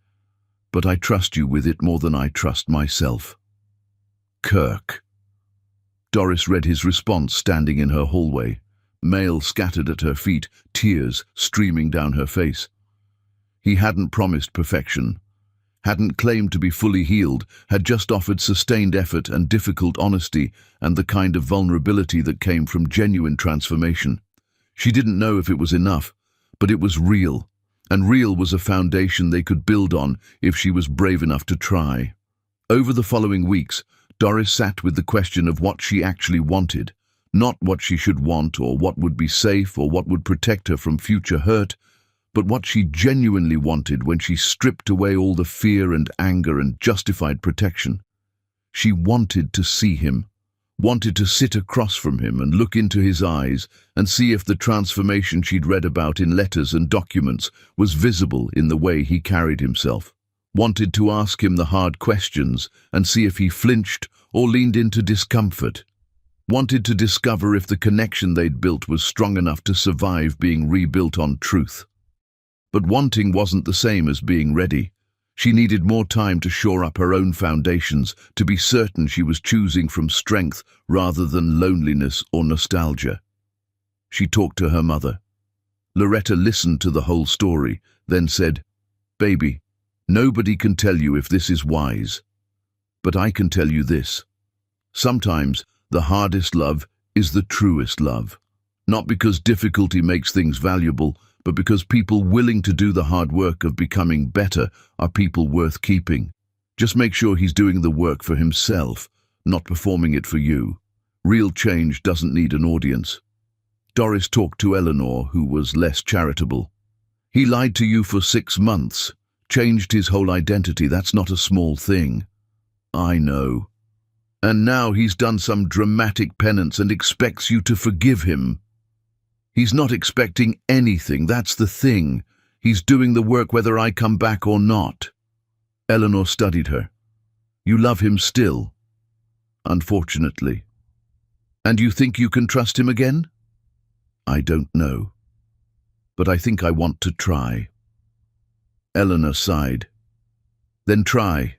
but I trust you with it more than I trust myself. Kirk. Doris read his response standing in her hallway. Mail scattered at her feet, tears streaming down her face. He hadn't promised perfection, hadn't claimed to be fully healed, had just offered sustained effort and difficult honesty and the kind of vulnerability that came from genuine transformation. She didn't know if it was enough, but it was real, and real was a foundation they could build on if she was brave enough to try. Over the following weeks, Doris sat with the question of what she actually wanted, not what she should want or what would be safe or what would protect her from future hurt, but what she genuinely wanted when she stripped away all the fear and anger and justified protection. She wanted to see him, wanted to sit across from him and look into his eyes and see if the transformation she'd read about in letters and documents was visible in the way he carried himself. Wanted to ask him the hard questions and see if he flinched or leaned into discomfort. Wanted to discover if the connection they'd built was strong enough to survive being rebuilt on truth. But wanting wasn't the same as being ready. She needed more time to shore up her own foundations, to be certain she was choosing from strength rather than loneliness or nostalgia. She talked to her mother. Loretta listened to the whole story, then said, "Baby, nobody can tell you if this is wise. But I can tell you this. Sometimes the hardest love is the truest love. Not because difficulty makes things valuable, but because people willing to do the hard work of becoming better are people worth keeping. Just make sure he's doing the work for himself, not performing it for you. Real change doesn't need an audience." Doris talked to Eleanor, who was less charitable. "He lied to you for 6 months, changed his whole identity. That's not a small thing." "I know. And now he's done some dramatic penance and expects you to forgive him." "He's not expecting anything, that's the thing. He's doing the work whether I come back or not." Eleanor studied her. "You love him still?" "Unfortunately." "And you think you can trust him again?" "I don't know. But I think I want to try." Eleanor sighed. "Then try.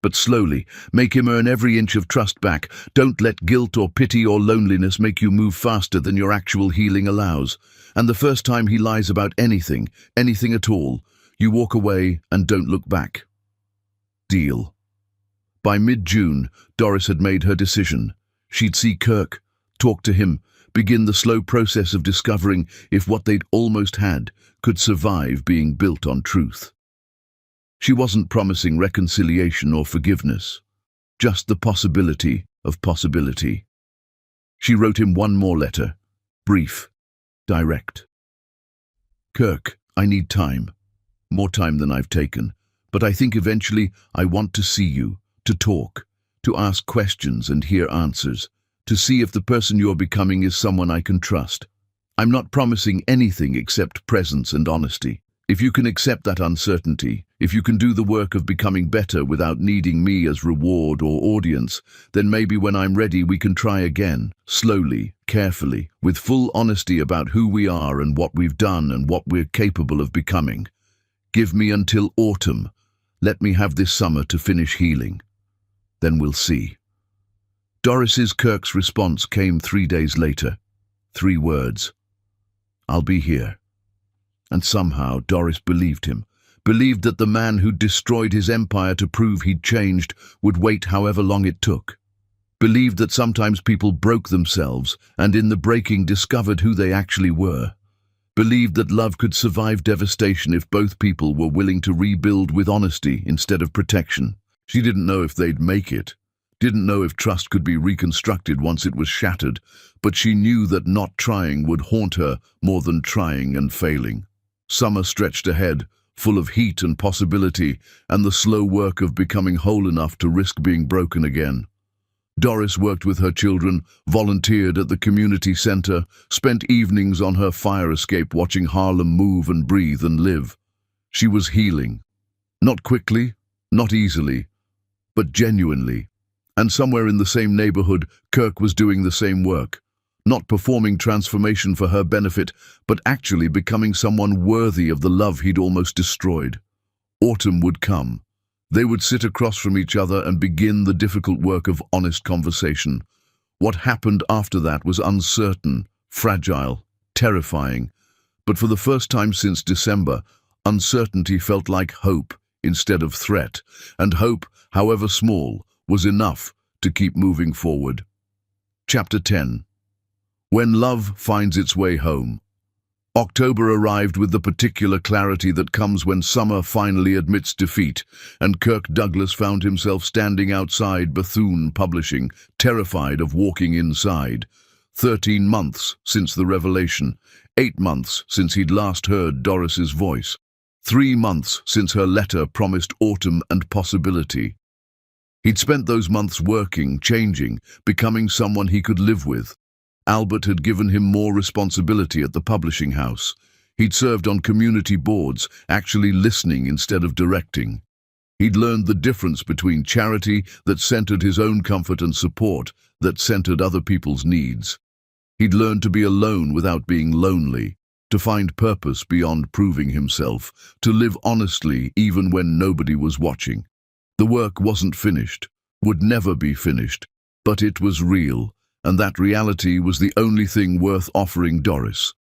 But slowly, make him earn every inch of trust back. Don't let guilt or pity or loneliness make you move faster than your actual healing allows. And the first time he lies about anything, anything at all, you walk away and don't look back. Deal." By mid-June, Doris had made her decision. She'd see Kirk, talk to him, begin the slow process of discovering if what they'd almost had could survive being built on truth. She wasn't promising reconciliation or forgiveness, just the possibility of possibility. She wrote him one more letter, brief, direct. "Kirk, I need time, more time than I've taken, but I think eventually I want to see you, to talk, to ask questions and hear answers, to see if the person you're becoming is someone I can trust. I'm not promising anything except presence and honesty. If you can accept that uncertainty, if you can do the work of becoming better without needing me as reward or audience, then maybe when I'm ready we can try again, slowly, carefully, with full honesty about who we are and what we've done and what we're capable of becoming. Give me until autumn. Let me have this summer to finish healing. Then we'll see." Kirk's response came 3 days later. 3 words. "I'll be here." And somehow Doris believed him. Believed that the man who'd destroyed his empire to prove he'd changed would wait however long it took. Believed that sometimes people broke themselves and in the breaking discovered who they actually were. Believed that love could survive devastation if both people were willing to rebuild with honesty instead of protection. She didn't know if they'd make it. Didn't know if trust could be reconstructed once it was shattered, but she knew that not trying would haunt her more than trying and failing. Summer stretched ahead, full of heat and possibility, and the slow work of becoming whole enough to risk being broken again. Doris worked with her children, volunteered at the community center, spent evenings on her fire escape watching Harlem move and breathe and live. She was healing. Not quickly, not easily, but genuinely. And somewhere in the same neighborhood, Kirk was doing the same work. Not performing transformation for her benefit, but actually becoming someone worthy of the love he'd almost destroyed. Autumn would come. They would sit across from each other and begin the difficult work of honest conversation. What happened after that was uncertain, fragile, terrifying. But for the first time since December, uncertainty felt like hope instead of threat, and hope, however small, was enough to keep moving forward. Chapter 10. When Love Finds Its Way Home. October arrived with the particular clarity that comes when summer finally admits defeat, and Kirk Douglas found himself standing outside Bethune Publishing, terrified of walking inside. 13 months since the revelation, 8 months since he'd last heard Doris's voice, 3 months since her letter promised autumn and possibility. He'd spent those months working, changing, becoming someone he could live with. Albert had given him more responsibility at the publishing house. He'd served on community boards, actually listening instead of directing. He'd learned the difference between charity that centered his own comfort and support that centered other people's needs. He'd learned to be alone without being lonely, to find purpose beyond proving himself, to live honestly even when nobody was watching. The work wasn't finished, would never be finished, but it was real, and that reality was the only thing worth offering Doris.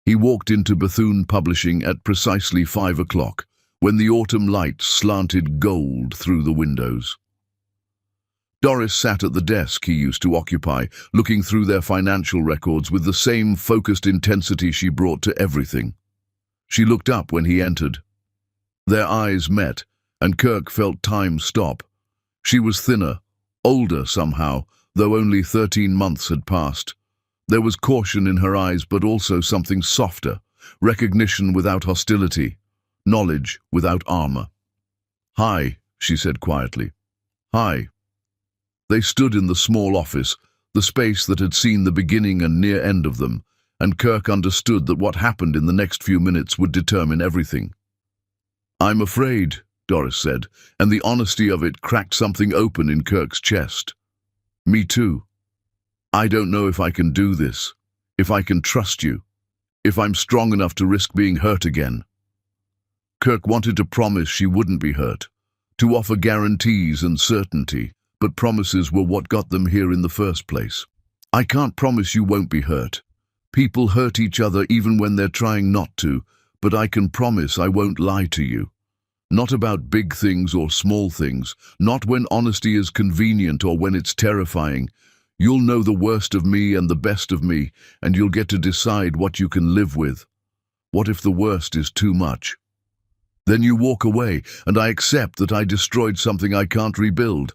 He walked into Bethune Publishing at precisely 5 o'clock, when the autumn light slanted gold through the windows. Doris sat at the desk he used to occupy, looking through their financial records with the same focused intensity she brought to everything. She looked up when he entered. Their eyes met, and Kirk felt time stop. She was thinner, older somehow, though only 13 months had passed. There was caution in her eyes, but also something softer, recognition without hostility, knowledge without armor. "Hi," she said quietly. "Hi." They stood in the small office, the space that had seen the beginning and near end of them, and Kirk understood that what happened in the next few minutes would determine everything. "I'm afraid," Doris said, and the honesty of it cracked something open in Kirk's chest. "Me too. I don't know if I can do this, if I can trust you, if I'm strong enough to risk being hurt again." Kirk wanted to promise she wouldn't be hurt, to offer guarantees and certainty, but promises were what got them here in the first place. "I can't promise you won't be hurt. People hurt each other even when they're trying not to, but I can promise I won't lie to you. Not about big things or small things, not when honesty is convenient or when it's terrifying. You'll know the worst of me and the best of me, and you'll get to decide what you can live with. What if the worst is too much? Then you walk away, and I accept that I destroyed something I can't rebuild.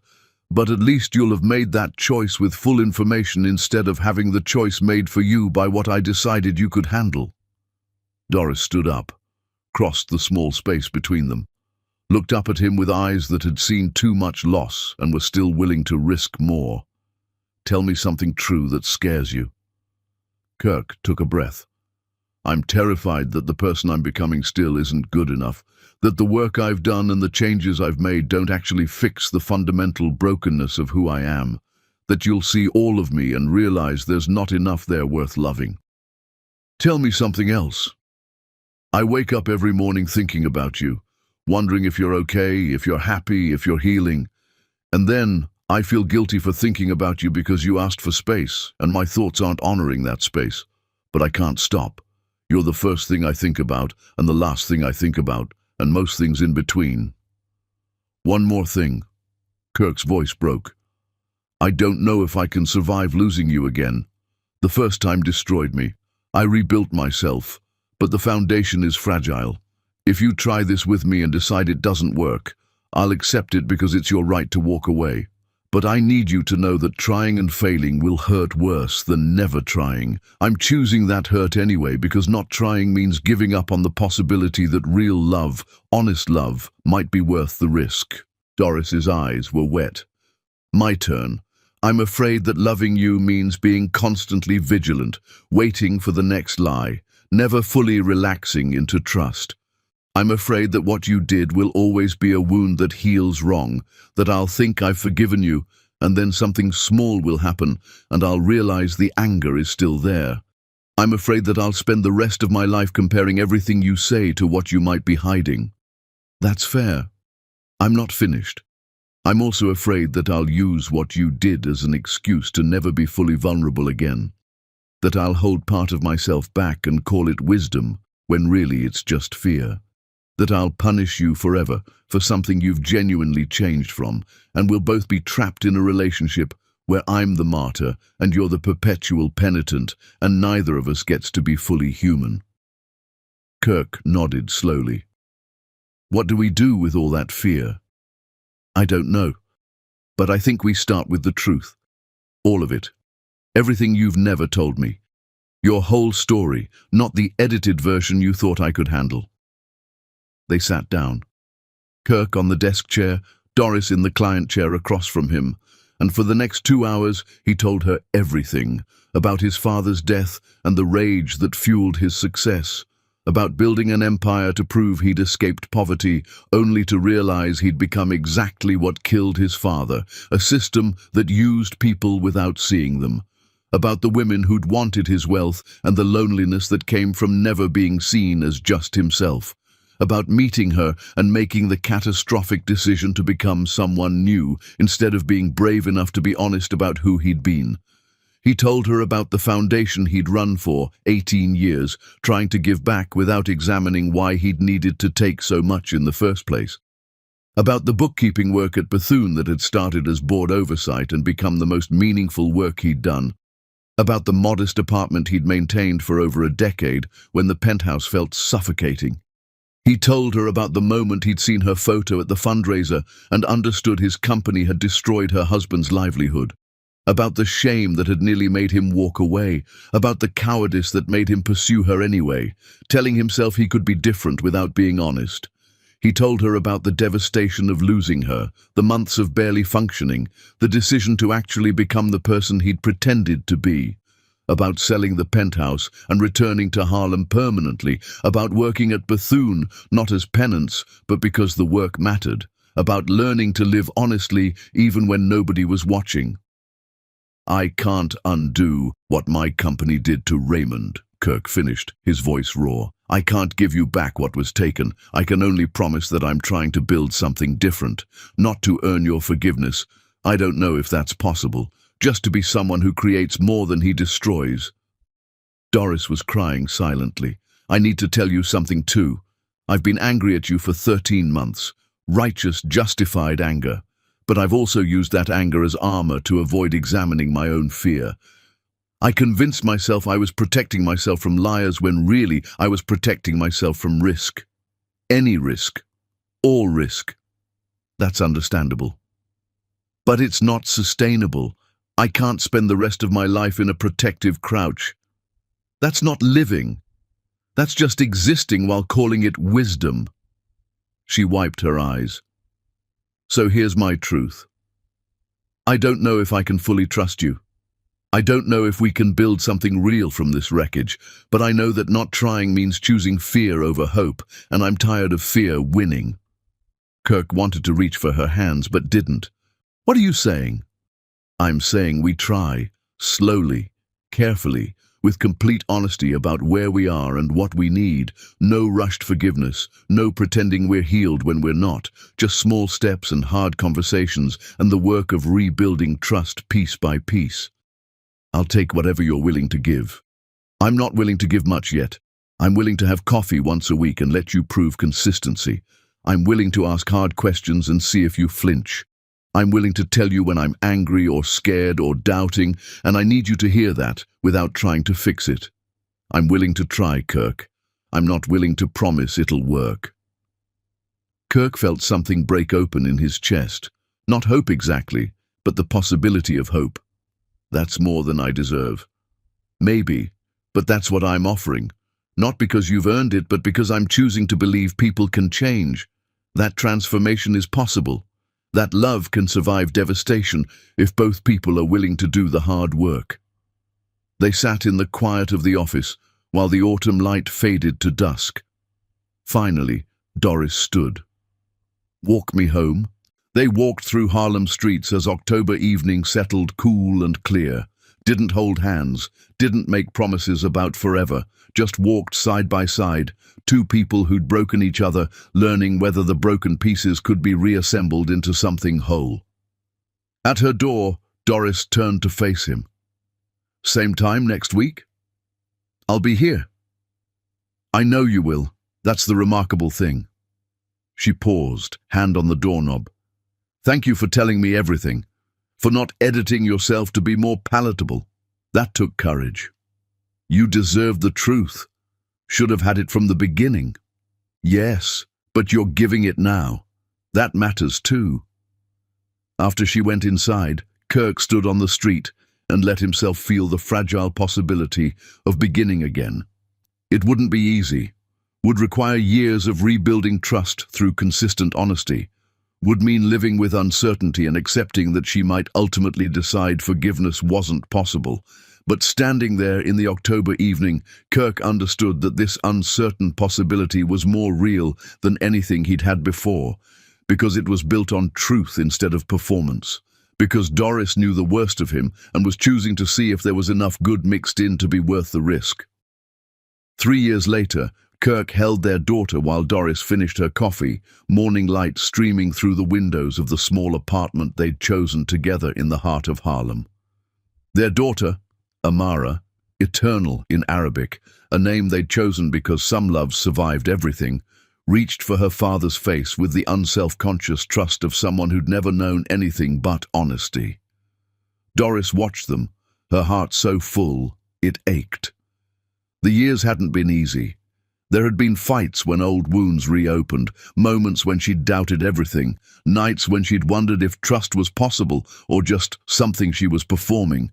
But at least you'll have made that choice with full information instead of having the choice made for you by what I decided you could handle." Doris stood up, crossed the small space between them, looked up at him with eyes that had seen too much loss and were still willing to risk more. "Tell me something true that scares you." Kirk took a breath. "I'm terrified that the person I'm becoming still isn't good enough, that the work I've done and the changes I've made don't actually fix the fundamental brokenness of who I am, that you'll see all of me and realize there's not enough there worth loving." "Tell me something else." "I wake up every morning thinking about you, wondering if you're okay, if you're happy, if you're healing. And then I feel guilty for thinking about you because you asked for space, and my thoughts aren't honoring that space. But I can't stop. You're the first thing I think about, and the last thing I think about, and most things in between. One more thing. Kirk's voice broke. I don't know if I can survive losing you again. The first time destroyed me. I rebuilt myself, but the foundation is fragile. If you try this with me and decide it doesn't work, I'll accept it because it's your right to walk away. But I need you to know that trying and failing will hurt worse than never trying. I'm choosing that hurt anyway because not trying means giving up on the possibility that real love, honest love, might be worth the risk. Doris's eyes were wet. My turn. I'm afraid that loving you means being constantly vigilant, waiting for the next lie, never fully relaxing into trust. I'm afraid that what you did will always be a wound that heals wrong, that I'll think I've forgiven you, and then something small will happen, and I'll realize the anger is still there. I'm afraid that I'll spend the rest of my life comparing everything you say to what you might be hiding. That's fair. I'm not finished. I'm also afraid that I'll use what you did as an excuse to never be fully vulnerable again, that I'll hold part of myself back and call it wisdom, when really it's just fear. That I'll punish you forever for something you've genuinely changed from, and we'll both be trapped in a relationship where I'm the martyr and you're the perpetual penitent, and neither of us gets to be fully human. Kirk nodded slowly. What do we do with all that fear? I don't know, but I think we start with the truth. All of it. Everything you've never told me. Your whole story, not the edited version you thought I could handle. They sat down. Kirk on the desk chair, Doris in the client chair across from him, and for the next 2 hours he told her everything about his father's death and the rage that fueled his success, about building an empire to prove he'd escaped poverty, only to realize he'd become exactly what killed his father, a system that used people without seeing them, about the women who'd wanted his wealth and the loneliness that came from never being seen as just himself, about meeting her and making the catastrophic decision to become someone new instead of being brave enough to be honest about who he'd been. He told her about the foundation he'd run for 18 years, trying to give back without examining why he'd needed to take so much in the first place. About the bookkeeping work at Bethune that had started as board oversight and become the most meaningful work he'd done. About the modest apartment he'd maintained for over a decade when the penthouse felt suffocating. He told her about the moment he'd seen her photo at the fundraiser and understood his company had destroyed her husband's livelihood. About the shame that had nearly made him walk away, about the cowardice that made him pursue her anyway, telling himself he could be different without being honest. He told her about the devastation of losing her, the months of barely functioning, the decision to actually become the person he'd pretended to be. About selling the penthouse and returning to Harlem permanently, about working at Bethune, not as penance, but because the work mattered, about learning to live honestly even when nobody was watching. I can't undo what my company did to Raymond, Kirk finished, his voice raw. I can't give you back what was taken. I can only promise that I'm trying to build something different, not to earn your forgiveness. I don't know if that's possible. Just to be someone who creates more than he destroys. Doris was crying silently. I need to tell you something too. I've been angry at you for 13 months. Righteous, justified anger. But I've also used that anger as armor to avoid examining my own fear. I convinced myself I was protecting myself from liars when really I was protecting myself from risk. Any risk. All risk. That's understandable. But it's not sustainable. I can't spend the rest of my life in a protective crouch. That's not living. That's just existing while calling it wisdom. She wiped her eyes. So here's my truth. I don't know if I can fully trust you. I don't know if we can build something real from this wreckage, but I know that not trying means choosing fear over hope, and I'm tired of fear winning. Kirk wanted to reach for her hands, but didn't. What are you saying? I'm saying we try, slowly, carefully, with complete honesty about where we are and what we need. No rushed forgiveness, no pretending we're healed when we're not, just small steps and hard conversations and the work of rebuilding trust piece by piece. I'll take whatever you're willing to give. I'm not willing to give much yet. I'm willing to have coffee once a week and let you prove consistency. I'm willing to ask hard questions and see if you flinch. I'm willing to tell you when I'm angry or scared or doubting, and I need you to hear that without trying to fix it. I'm willing to try, Kirk. I'm not willing to promise it'll work. Kirk felt something break open in his chest. Not hope exactly, but the possibility of hope. That's more than I deserve. Maybe, but that's what I'm offering. Not because you've earned it, but because I'm choosing to believe people can change. That transformation is possible. That love can survive devastation if both people are willing to do the hard work. They sat in the quiet of the office while the autumn light faded to dusk. Finally, Doris stood. "Walk me home." They walked through Harlem streets as October evening settled cool and clear. Didn't hold hands, didn't make promises about forever, just walked side by side, two people who'd broken each other, learning whether the broken pieces could be reassembled into something whole. At her door, Doris turned to face him. "Same time next week?" "I'll be here." "I know you will. That's the remarkable thing." She paused, hand on the doorknob. "Thank you for telling me everything. For not editing yourself to be more palatable. That took courage. You deserve the truth. Should have had it from the beginning." "Yes, but you're giving it now. That matters too." After she went inside, Kirk stood on the street and let himself feel the fragile possibility of beginning again. It wouldn't be easy. Would require years of rebuilding trust through consistent honesty. Would mean living with uncertainty and accepting that she might ultimately decide forgiveness wasn't possible. But standing there in the October evening, Kirk understood that this uncertain possibility was more real than anything he'd had before, because it was built on truth instead of performance, because Doris knew the worst of him and was choosing to see if there was enough good mixed in to be worth the risk. 3 years later, Kirk held their daughter while Doris finished her coffee, morning light streaming through the windows of the small apartment they'd chosen together in the heart of Harlem. Their daughter, Amara, eternal in Arabic, a name they'd chosen because some loves survived everything, reached for her father's face with the unself-conscious trust of someone who'd never known anything but honesty. Doris watched them, her heart so full, it ached. The years hadn't been easy. There had been fights when old wounds reopened, moments when she'd doubted everything, nights when she'd wondered if trust was possible or just something she was performing.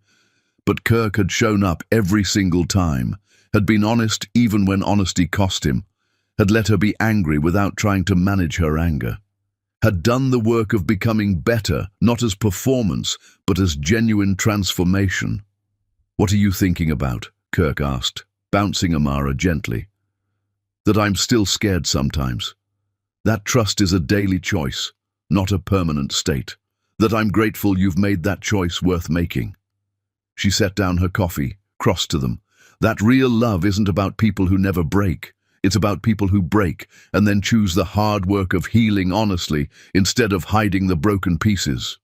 But Kirk had shown up every single time, had been honest even when honesty cost him, had let her be angry without trying to manage her anger, had done the work of becoming better, not as performance, but as genuine transformation. "What are you thinking about?" Kirk asked, bouncing Amara gently. "That I'm still scared sometimes. That trust is a daily choice, not a permanent state. That I'm grateful you've made that choice worth making." She set down her coffee, crossed to them. "That real love isn't about people who never break. It's about people who break and then choose the hard work of healing honestly instead of hiding the broken pieces."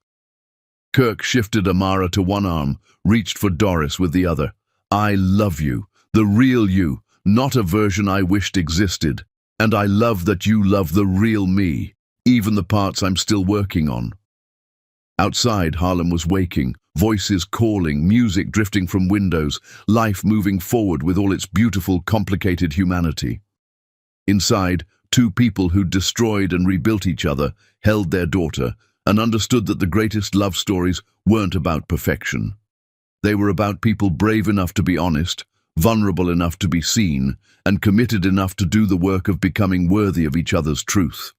Kirk shifted Amara to one arm, reached for Doris with the other. "I love you, the real you. Not a version I wished existed, and I love that you love the real me, even the parts I'm still working on." Outside, Harlem was waking, voices calling, music drifting from windows, life moving forward with all its beautiful, complicated humanity. Inside, two people who'd destroyed and rebuilt each other held their daughter and understood that the greatest love stories weren't about perfection. They were about people brave enough to be honest, vulnerable enough to be seen, and committed enough to do the work of becoming worthy of each other's truth.